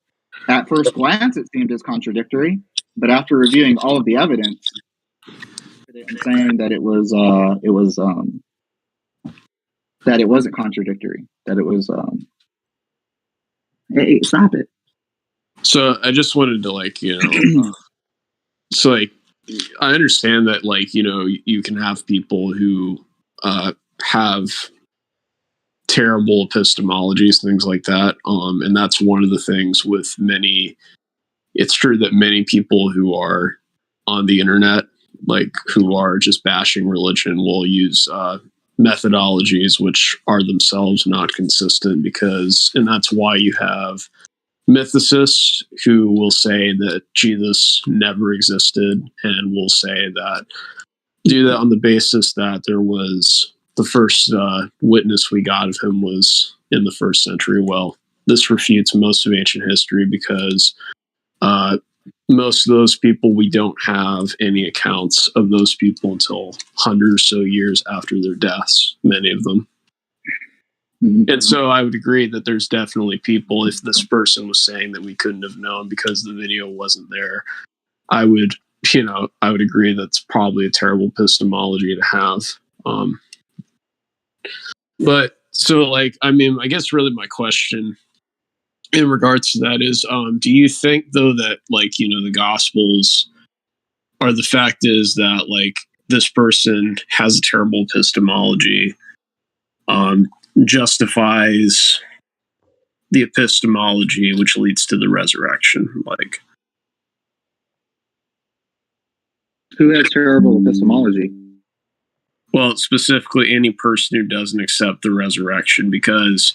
At first glance, it seemed as contradictory, but after reviewing all of the evidence, and saying that it wasn't contradictory, that it was. Hey, stop it! So I just wanted to so like. I understand that, you can have people who have terrible epistemologies, things like that. And that's one of the things with many. It's true that many people who are on the internet, who are just bashing religion, will use methodologies which are themselves not consistent and that's why you have mythicists who will say that Jesus never existed and will say that do that on the basis that there was the first witness we got of him was in the 1st century. Well, this refutes most of ancient history because most of those people, we don't have any accounts of those people until 100 or so years after their deaths, many of them. And so I would agree that there's definitely people, if this person was saying that we couldn't have known because the video wasn't there, I would agree that's probably a terrible epistemology to have. But So, like, I mean, I guess really my question in regards to that is, do you think though that, like, you know, the Gospels, or the fact is that, like, this person has a terrible epistemology, justifies the epistemology which leads to the resurrection? Like, Who has terrible epistemology? well, specifically any person who doesn't accept the resurrection, because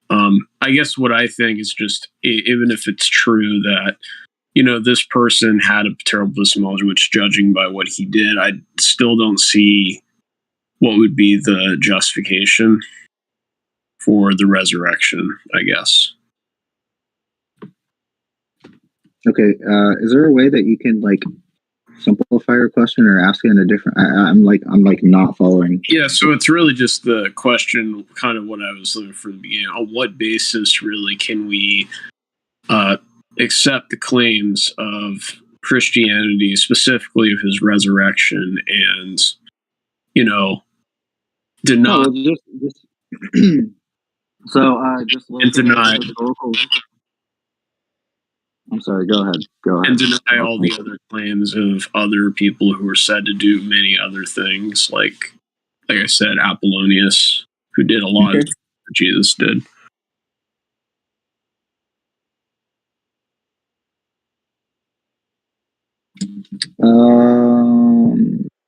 I guess what I think is just, even if it's true that, you know, this person had a terrible epistemology, which, judging by what he did, I still don't see what would be the justification for the resurrection, I guess. Okay, is there a way that you can like simplify your question or ask it in a different? I'm not following. Yeah, so it's really just the question, kind of what I was looking for in the beginning. On what basis really can we accept the claims of Christianity, specifically of his resurrection, and, you know, deny? No, just so just look And deny. at historical. I'm sorry. Go ahead. And deny all the other claims of other people who are said to do many other things, like I said, Apollonius, who did a lot of things that Jesus did.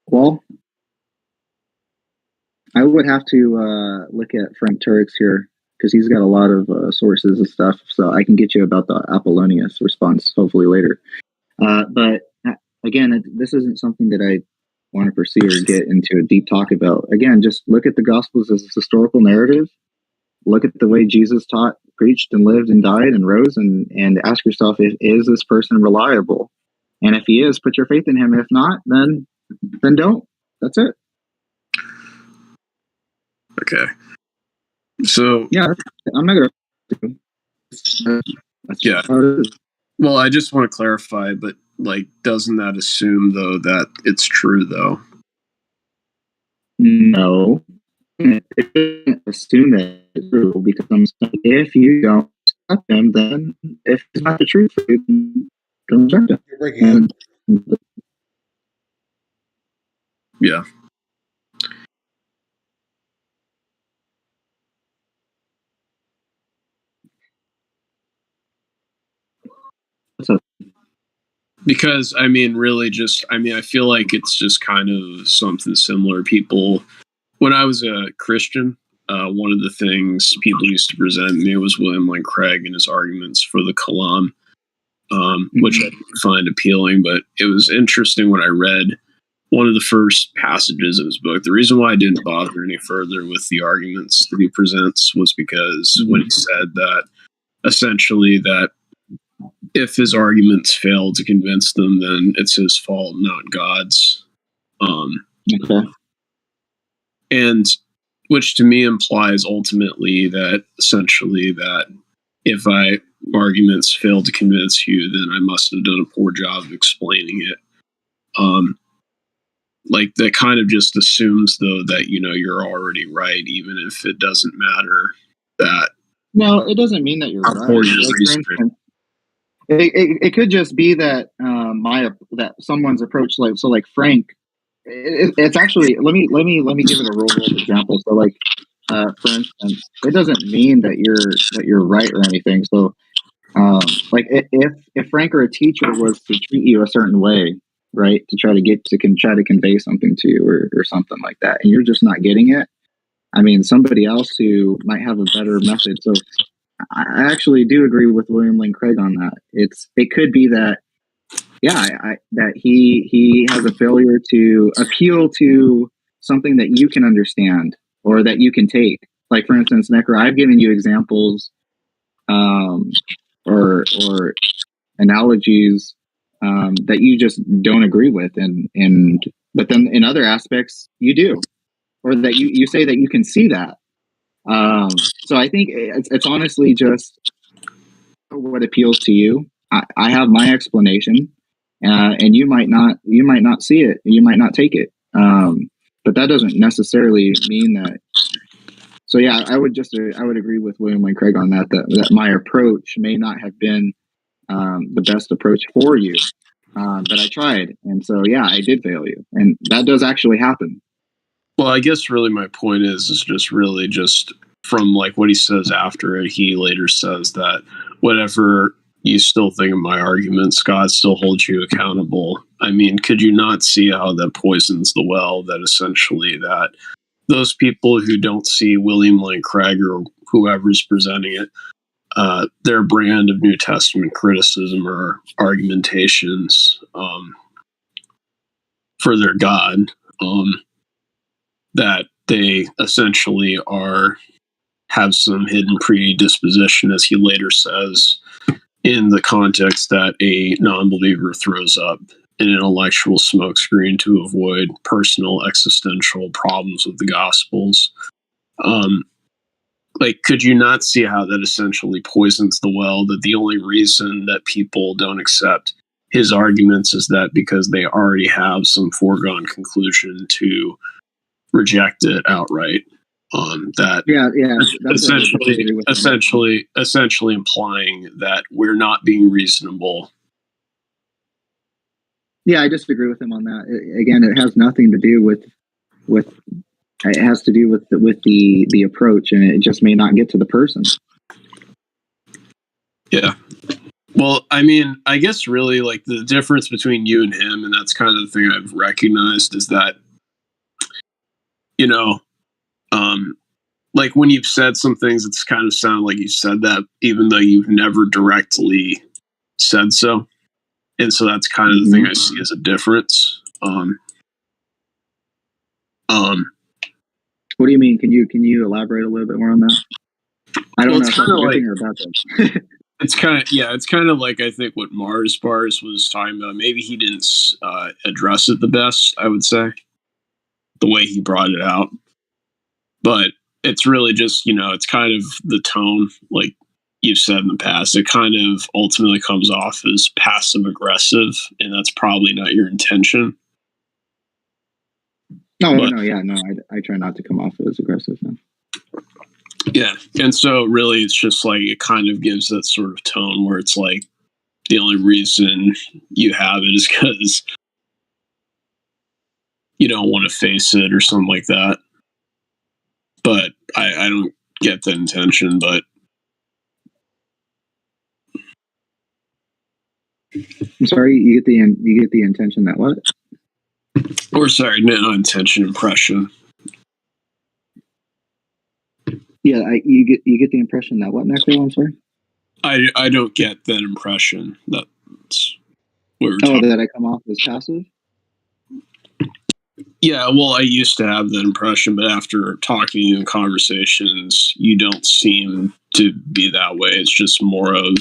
Well, I would have to look at Frank Turek here, because he's got a lot of sources and stuff, so I can get you about the Apollonius response hopefully later. But again, this isn't something that I want to pursue or get into a deep talk about. Again, just look at the Gospels as a historical narrative. Look at the way Jesus taught, preached, and lived, and died, and rose, and ask yourself, is this person reliable? And if he is, put your faith in him. If not, then don't. That's it. Okay. So yeah, I'm not gonna. Yeah. Well, I just want to clarify, but like, doesn't that assume though that it's true though? No, it doesn't assume that it's true, because if you don't accept them, then if it's not the truth for you, then don't reject it. Yeah. Because I mean, really, I feel like it's just kind of something similar. People, when I was a Christian, one of the things people used to present me was William Lane Craig and his arguments for the Kalam, which I find appealing. But it was interesting when I read one of the first passages of his book. The reason why I didn't bother any further with the arguments that he presents was because when he said that, essentially, that if his arguments fail to convince them, then it's his fault, not God's. Okay. And which to me implies ultimately that, essentially, that if my arguments fail to convince you, then I must have done a poor job of explaining it. Like, that kind of just assumes, though, that, you know, you're already right, even if it doesn't matter that. No, it doesn't mean that you're right. Like, for instance, it could just be that that someone's approach, like Frank. It's actually, let me give it a real world example. So, like, for instance, it doesn't mean that you're right or anything. So, like, if Frank or a teacher was to treat you a certain way, right, to try to convey something to you or something like that, and you're just not getting it, I mean, somebody else who might have a better method. So I actually do agree with William Lane Craig on that. It could be that, yeah, that he has a failure to appeal to something that you can understand or that you can take. Like, for instance, Necker, I've given you examples or analogies that you just don't agree with, but then in other aspects you do, or that you say that you can see that. So I think it's honestly just what appeals to you. I have my explanation, and you might not see it. You might not take it. But that doesn't necessarily mean that. So yeah, I would agree with William and Craig on that my approach may not have been the best approach for you, but I tried, and so yeah, I did fail you, and that does actually happen. Well, I guess really my point is just really just from like what he says after it. He later says that whatever you still think of my arguments, God still holds you accountable. I mean, could you not see how that poisons the well? That essentially that those people who don't see William Lane Craig or whoever's presenting it, their brand of New Testament criticism or argumentations for their God, that they essentially have some hidden predisposition, as he later says, in the context that a non-believer throws up an intellectual smokescreen to avoid personal existential problems with the Gospels. Like, could you not see how that essentially poisons the well? That the only reason that people don't accept his arguments is that because they already have some foregone conclusion to reject it outright. That essentially implying that we're not being reasonable. Yeah, I disagree with him on that. Again, it has nothing to do with it has to do with the approach, and it just may not get to the person. Yeah. Well, I mean, I guess really like the difference between you and him, and that's kind of the thing I've recognized, is that, you know, like when you've said some things, it's kind of sounded like you said that, even though you've never directly said so. And so that's kind of the thing I see as a difference. What do you mean? Can you elaborate a little bit more on that? I don't know if that's a good thing or a bad thing. It's kind of like I think what Mars Bars was talking about. Maybe he didn't address it the best, I would say, the way he brought it out. But it's really just, you know, it's kind of the tone, like you've said in the past. It kind of ultimately comes off as passive aggressive, and that's probably not your intention. I try not to come off as aggressive. No. Yeah, and so really it's just like it kind of gives that sort of tone where it's like the only reason you have it is because you don't want to face it or something like that. But I don't get the intention, but I'm sorry, you get the intention that what? Or sorry, no intention, impression. Yeah, you get the impression that what, Necro? I'm sorry. I don't get that impression. That's what we're talking. That I come off as passive. Yeah, well, I used to have that impression, but after talking to you in conversations, you don't seem to be that way. It's just more of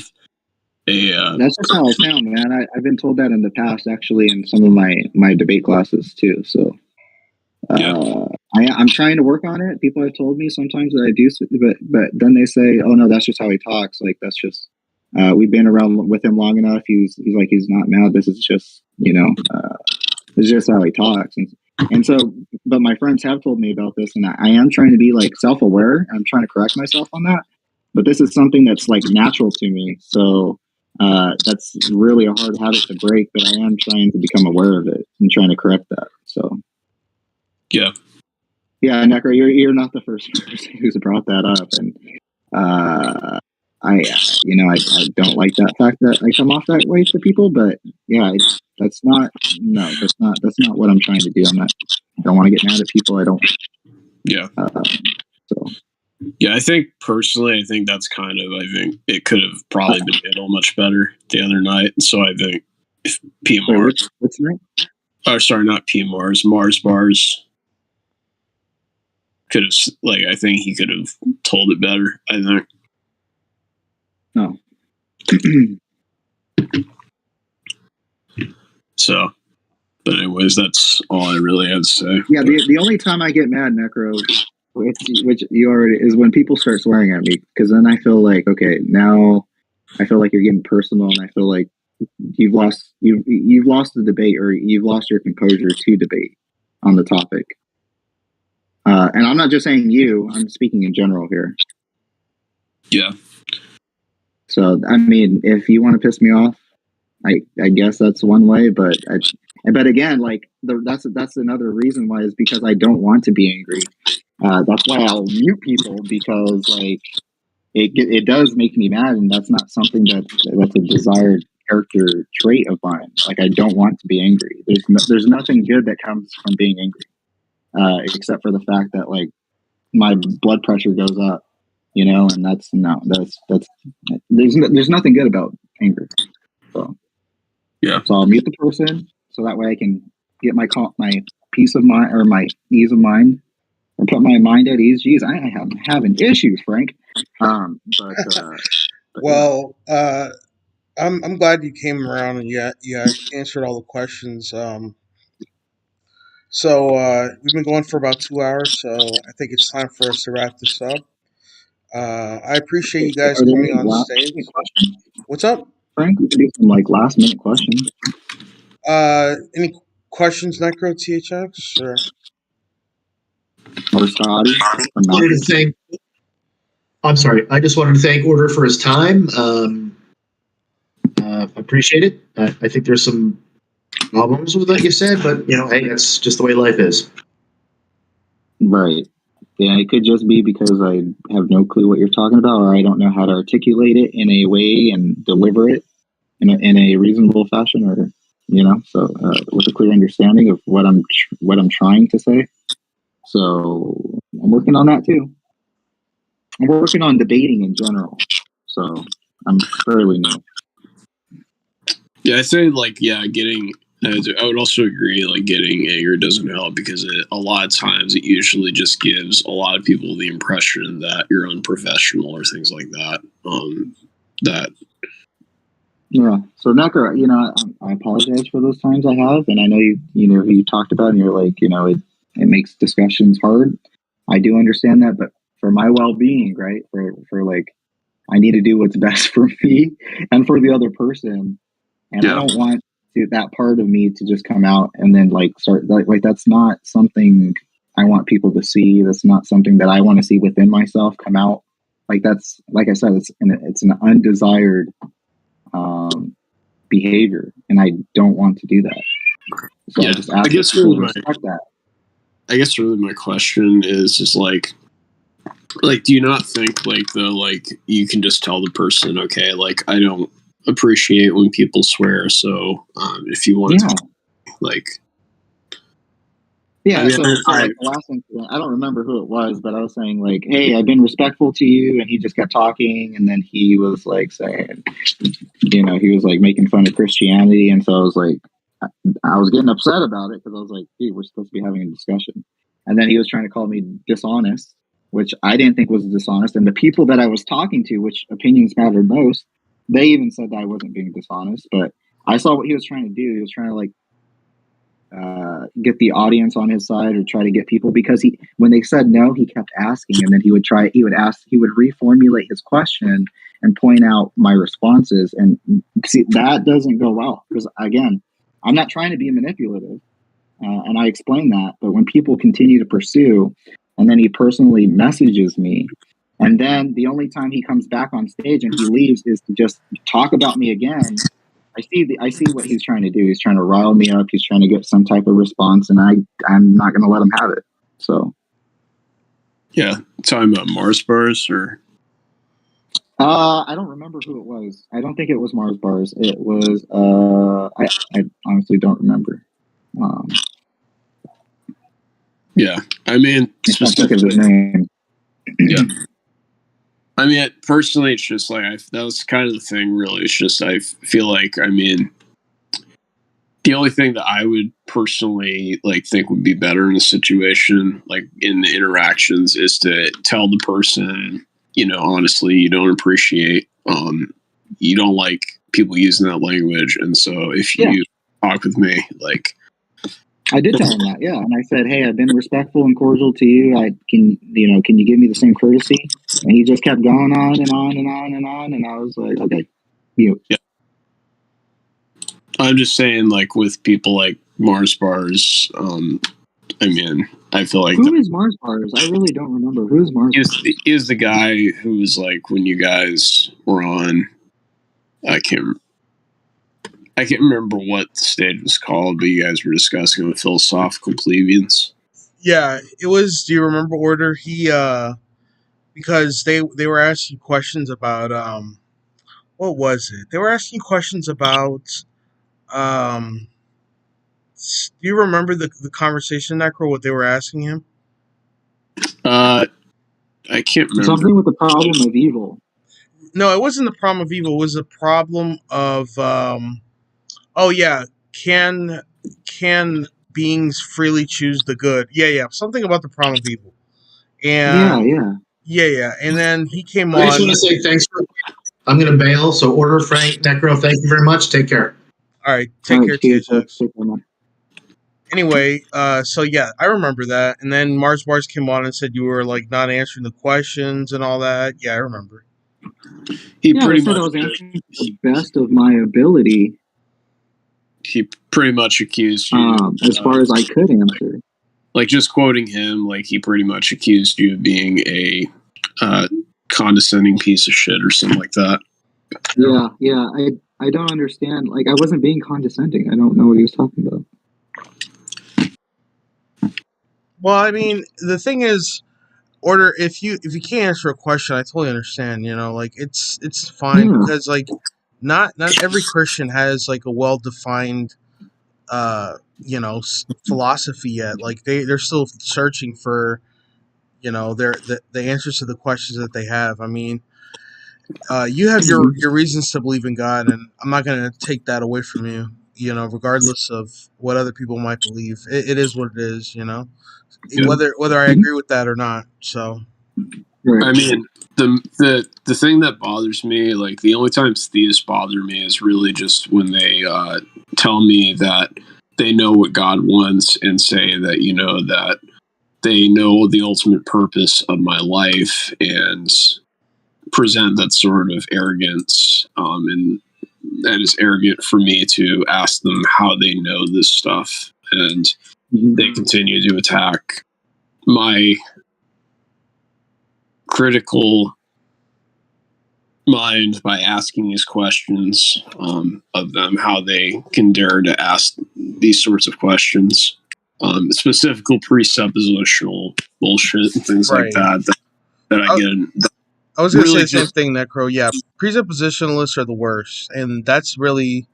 a. That's just how I sound, man. I've been told that in the past, actually, in some of my debate classes too. So, I'm trying to work on it. People have told me sometimes that I do, but then they say, "Oh no, that's just how he talks." Like that's just we've been around with him long enough. He's not mad. This is just it's just how he talks. And so, but my friends have told me about this, and I am trying to be like self-aware. I'm trying to correct myself on that. But this is something that's like natural to me. So that's really a hard habit to break, but I am trying to become aware of it and trying to correct that. So, yeah, Necro, you're not the first person who's brought that up, and I don't like that fact that I come off that way to people. But yeah, that's not what I'm trying to do. I don't want to get mad at people. I don't. Yeah. So. Yeah, I think personally, I think it could have probably been handled much better the other night. So I think if P Mars, what's the name? Oh, sorry, not P Mars, Mars Bars could have, I think he could have told it better. I think. No. So, but anyways, that's all I really had to say. Yeah, the only time I get mad, Necro, which you already is when people start swearing at me, because then I feel like, okay, now I feel like you're getting personal, and I feel like you've lost the debate, or you've lost your composure to debate on the topic. And I'm not just saying you, I'm speaking in general here. Yeah. So, I mean, if you want to piss me off, I guess that's one way, but again, like that's another reason why is because I don't want to be angry. That's why I'll mute people, because like it does make me mad, and that's not something that's a desired character trait of mine. Like, I don't want to be angry. There's nothing good that comes from being angry, except for the fact that like my blood pressure goes up, and that's there's nothing good about anger. So Yeah. So I'll mute the person so that way I can get my peace of mind, or my ease of mind, or put my mind at ease. Jeez, I am having issues, Frank. Well, I'm glad you came around and you answered all the questions. So we've been going for about 2 hours, so I think it's time for us to wrap this up. I appreciate you guys Are there coming any on last stage. minute questions, What's up? Frank? We can do some like last minute questions. Any questions, Necro THX? Or Scotty? Or Wanted to Malcolm? thank. I'm sorry. I just wanted to thank Order for his time. Appreciate it. I think there's some problems with what you said, but hey, that's just the way life is. Right. Yeah, it could just be because I have no clue what you're talking about, or I don't know how to articulate it in a way and deliver it in a reasonable fashion, or so with a clear understanding of what I'm trying to say. So I'm working on that too. I'm working on debating in general, so I'm fairly new. Yeah, I say I would also agree, like, getting anger doesn't help, because a lot of times it usually just gives a lot of people the impression that you're unprofessional or things like that. Yeah. So Necker, I apologize for those times I have, and I know you talked about, and you're like, it makes discussions hard. I do understand that, but for my well-being, right? For like, I need to do what's best for me and for the other person, and I don't want that part of me to just come out and then like start like that's not something I want people to see. That's not something that I want to see within myself come out. Like, that's, like I said, it's an undesired behavior, and I don't want to do that. So Yeah, I just ask people to respect that. I guess really my question is just like, do you not think like you can just tell the person, okay, like, I don't appreciate when people swear, so if you want to, like. Yeah, so like the last incident, I don't remember who it was, but I was saying like, hey, I've been respectful to you, and he just kept talking, and then he was like saying, he was like making fun of Christianity, and so I was like, I was getting upset about it, because I was like, dude, we're supposed to be having a discussion. And then he was trying to call me dishonest, which I didn't think was dishonest, and the people that I was talking to, which opinions mattered most, they even said that I wasn't being dishonest. But I saw what he was trying to do. He was trying to like get the audience on his side, or try to get people, because when they said no, he kept asking, and then he would reformulate his question and point out my responses. And see, that doesn't go well, because again, I'm not trying to be manipulative, and I explain that. But when people continue to pursue, and then he personally messages me, and then the only time he comes back on stage and he leaves is to just talk about me again, I see what he's trying to do. He's trying to rile me up. He's trying to get some type of response, and I'm not going to let him have it. So, yeah, talking about Mars bars, or I don't remember who it was. I don't think it was Mars bars. It was I honestly don't remember. Yeah, I mean, specifically, his name. Yeah. I mean, personally, it's just like that was kind of the thing. Really, it's just I feel like, I mean, the only thing that I would personally like think would be better in a situation, like in the interactions, is to tell the person, honestly, you don't appreciate, you don't like people using that language, and so if you talk with me, like. I did tell him that, yeah, and I said, "Hey, I've been respectful and cordial to you. Can you give me the same courtesy?" And he just kept going on and on and on and on, and I was like, "Okay, mute." Yeah, I'm just saying, like with people like Mars bars, I mean, I feel like Who is Mars Bars? I really don't remember. Who's Mars Bars? is the guy who was like when you guys were on. I can't remember what the stage was called, but you guys were discussing with philosophical plebeians. Yeah, it was. Do you remember Order? He because they were asking questions about what was it? They were asking questions about um. Do you remember the conversation, Necro? What they were asking him? I can't remember. Something with the problem of evil. No, it wasn't the problem of evil. It was the problem of oh yeah, can beings freely choose the good? Yeah, something about the problem of evil. And yeah, and then he came I just on. want to say thanks. I'm going to bail. So Order, Frank, Necro, thank you very much. Take care. All right, take care, cheers, THX. Anyway, so yeah, I remember that. And then Mars Bars came on and said you were like not answering the questions and all that. Yeah, I remember. He I pretty said much I was answering to the best of my ability. He pretty much accused you as far as I could answer. Like just quoting him, like he pretty much accused you of being a condescending piece of shit or something like that. Yeah. I don't understand. Like I wasn't being condescending. I don't know what he was talking about. Well, I mean, the thing is, Order, if you can't answer a question, I totally understand. You know, like it's fine because like not every Christian has like a well defined philosophy yet. Like they're still searching for the answers to the questions that they have. I mean, you have your reasons to believe in God, and I'm not going to take that away from you. You know, regardless of what other people might believe, it is what it is. You know, whether I agree with that or not. So, I mean, the thing that bothers me, like the only times theists bother me, is really just when they tell me that they know what God wants and say that that they know the ultimate purpose of my life and present that sort of arrogance, and that is arrogant for me to ask them how they know this stuff, and they continue to attack my critical mind by asking these questions of them, how they can dare to ask these sorts of questions, specifical presuppositional bullshit and things like that I get. I was going to say the same thing, Necro. Yeah, presuppositionalists are the worst, and that's really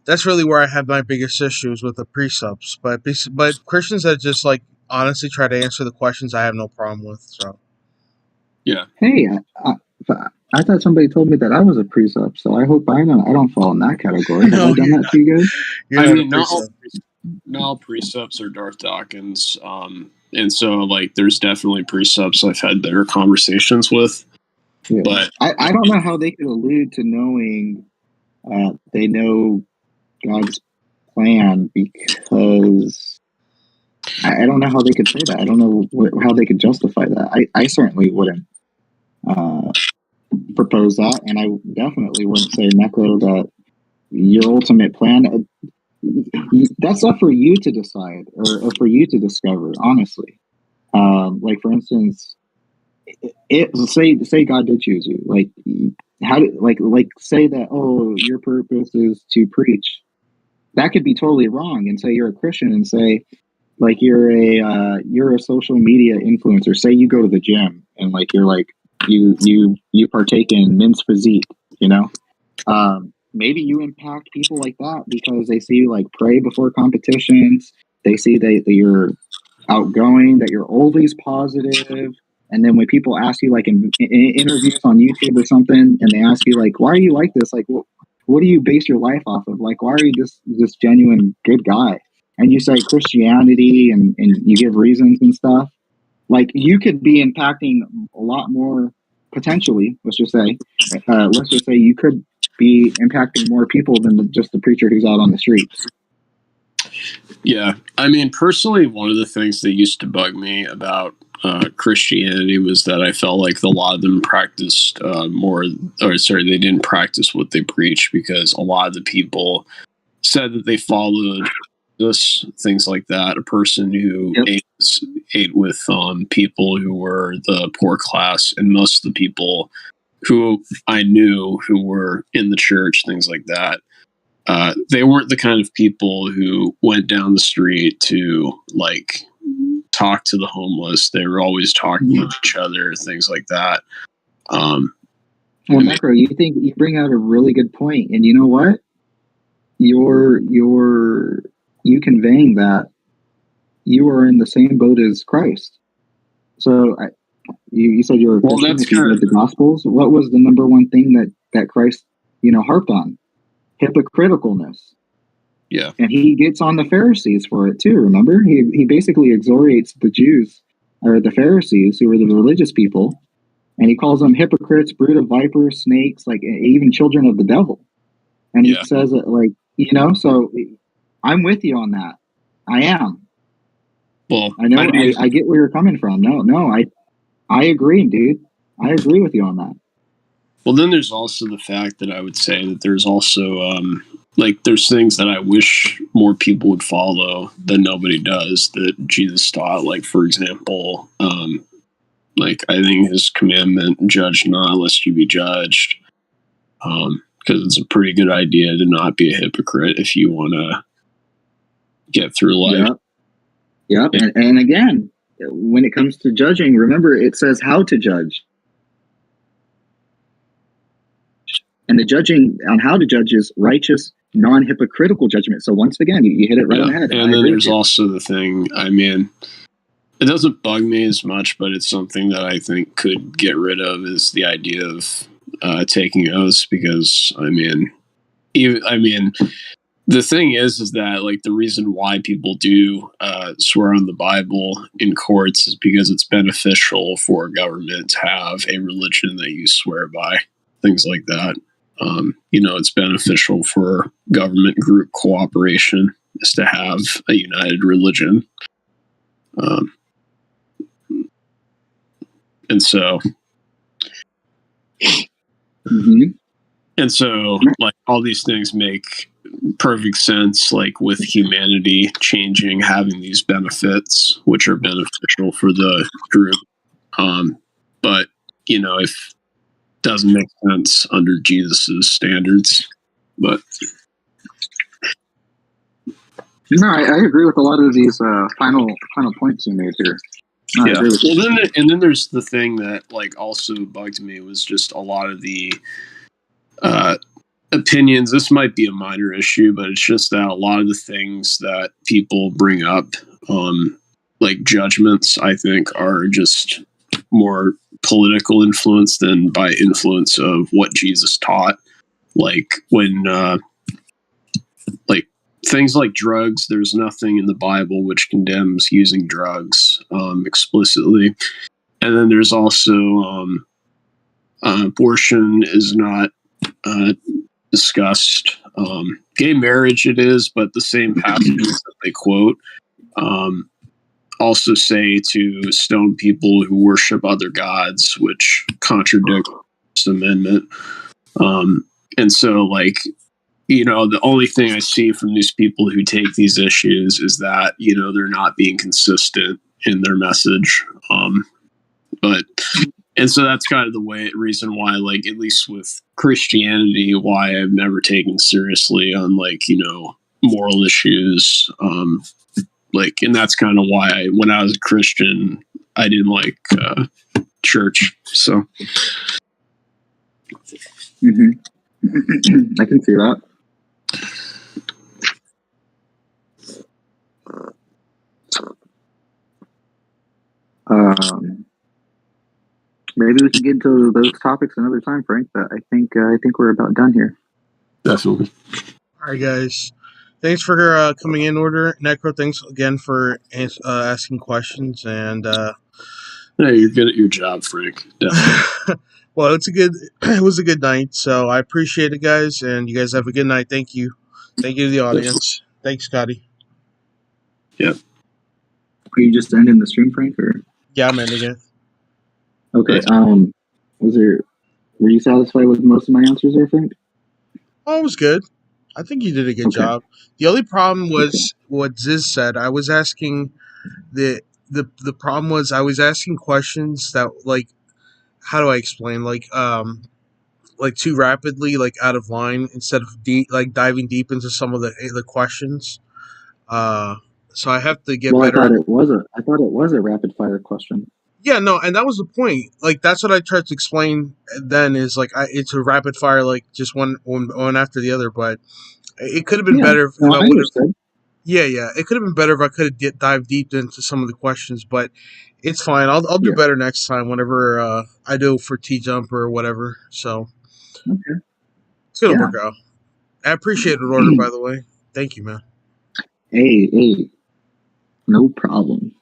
where I have my biggest issues with the presups. But Christians that just like honestly try to answer the questions, I have no problem with. So yeah. Hey, I thought somebody told me that I was a presup, so I hope I don't fall in that category. Have I done that to you guys? I mean, not all presups are Darth Dawkins, and so like there's definitely presups I've had better conversations with. Yeah. But I don't know how they could allude to knowing they know God's plan, because I don't know how they could say that. I don't know how they could justify that. I certainly wouldn't propose that, and I definitely wouldn't say, Necro, that your ultimate plan, that's up for you to decide or for you to discover, honestly. Like, for instance, say God did choose you. Like, how do, like say that, oh, your purpose is to preach. That could be totally wrong, and say you're a Christian, and say like you're a social media influencer. Say you go to the gym and like you're like you partake in men's physique, maybe you impact people like that because they see you like pray before competitions. They see that you're outgoing, that you're always positive. And then when people ask you like in interviews on YouTube or something, and they ask you like, why are you like this? Like, what do you base your life off of? Like, why are you this genuine good guy? And you say Christianity and you give reasons and stuff. Like, you could be impacting a lot more potentially. Let's just say you could be impacting more people than just the preacher who's out on the streets. Yeah, I mean, personally, one of the things that used to bug me about Christianity was that I felt like a lot of them practiced they didn't practice what they preached, because a lot of the people said that they followed Jesus, things like that. A person who ate with people who were the poor class, and most of the people who I knew who were in the church, things like that. They weren't the kind of people who went down the street to like talk to the homeless. They were always talking to each other, things like that. Well, Necro, you bring out a really good point, and you know what? You're conveying that you are in the same boat as Christ. So you said you were a Christian. If you read the Gospels, what was the number one thing that Christ harped on? Hypocriticalness. Yeah. And he gets on the Pharisees for it too. Remember, he basically exhortates the Jews or the Pharisees, who were the religious people, and he calls them hypocrites, brood of vipers, snakes, like even children of the devil. And he says it like, so I'm with you on that. I am. Well, I know. I get where you're coming from. No, I agree, dude. I agree with you on that. Well, then there's also the fact that I would say that there's also there's things that I wish more people would follow that nobody does that Jesus taught. Like, for example, I think his commandment, judge not lest you be judged. Because it's a pretty good idea to not be a hypocrite if you want to get through life. Yep. And again, when it comes to judging, remember it says how to judge. And the judging on how to judge is righteous, non-hypocritical judgment. So once again, you hit it right on the head. And then there's also the thing, it doesn't bug me as much, but it's something that I think could get rid of is the idea of taking oaths, because the thing is that the reason why people do swear on the Bible in courts is because it's beneficial for government to have a religion that you swear by, things like that. It's beneficial for government group cooperation is to have a united religion. And so all these things make perfect sense, with humanity changing, having these benefits, which are beneficial for the group. But, if doesn't make sense under Jesus's standards, but no, I agree with a lot of these final points you made here. No, yeah. Well, then there's the thing that also bugged me was just a lot of the opinions. This might be a minor issue, but it's just that a lot of the things that people bring up, judgments, I think are just more political influence than by influence of what Jesus taught. When things like drugs, there's nothing in the Bible which condemns using drugs explicitly. And then there's also abortion is not discussed. Gay marriage it is, but the same passages that they quote also say to stone people who worship other gods, which contradict this amendment. And so the only thing I see from these people who take these issues is that, they're not being consistent in their message. And so that's kind of the reason why, at least with Christianity, why I've never taken seriously on moral issues. And that's kind of why when I was a Christian, I didn't like church. So. I can see that. Maybe we can get into those topics another time, Frank. But I think we're about done here. Definitely. All right, guys. Thanks for coming in, Order. Necro, thanks again for asking questions. And you're good at your job, Frank. Definitely. Well, it was a good night. So I appreciate it, guys. And you guys have a good night. Thank you. Thank you to the audience. Thanks, Scotty. Yep. Are you just ending the stream, Frank? Or? Yeah, I'm ending it. Okay. Were you satisfied with most of my answers there, Frank? Oh, it was good. I think you did a good job. The only problem was what Ziz said. I was asking the problem was I was asking questions that, like, how do I explain, like too rapidly, like out of line, instead of diving deep into some of the questions. So I have to get Well, better. I thought it was a rapid fire question. Yeah, no, and that was the point. Like, that's what I tried to explain. Then is like it's a rapid fire, like just one after the other. But it could have been Yeah, better if no, I I would have. understood. Yeah. It could have been better if I could have dived deep into some of the questions, but it's fine. I'll do Yeah. better next time whenever I do for T jump or whatever. So Okay. it's gonna Yeah. work out. I appreciate it, Order, by the way. Thank you, man. Hey, no problem.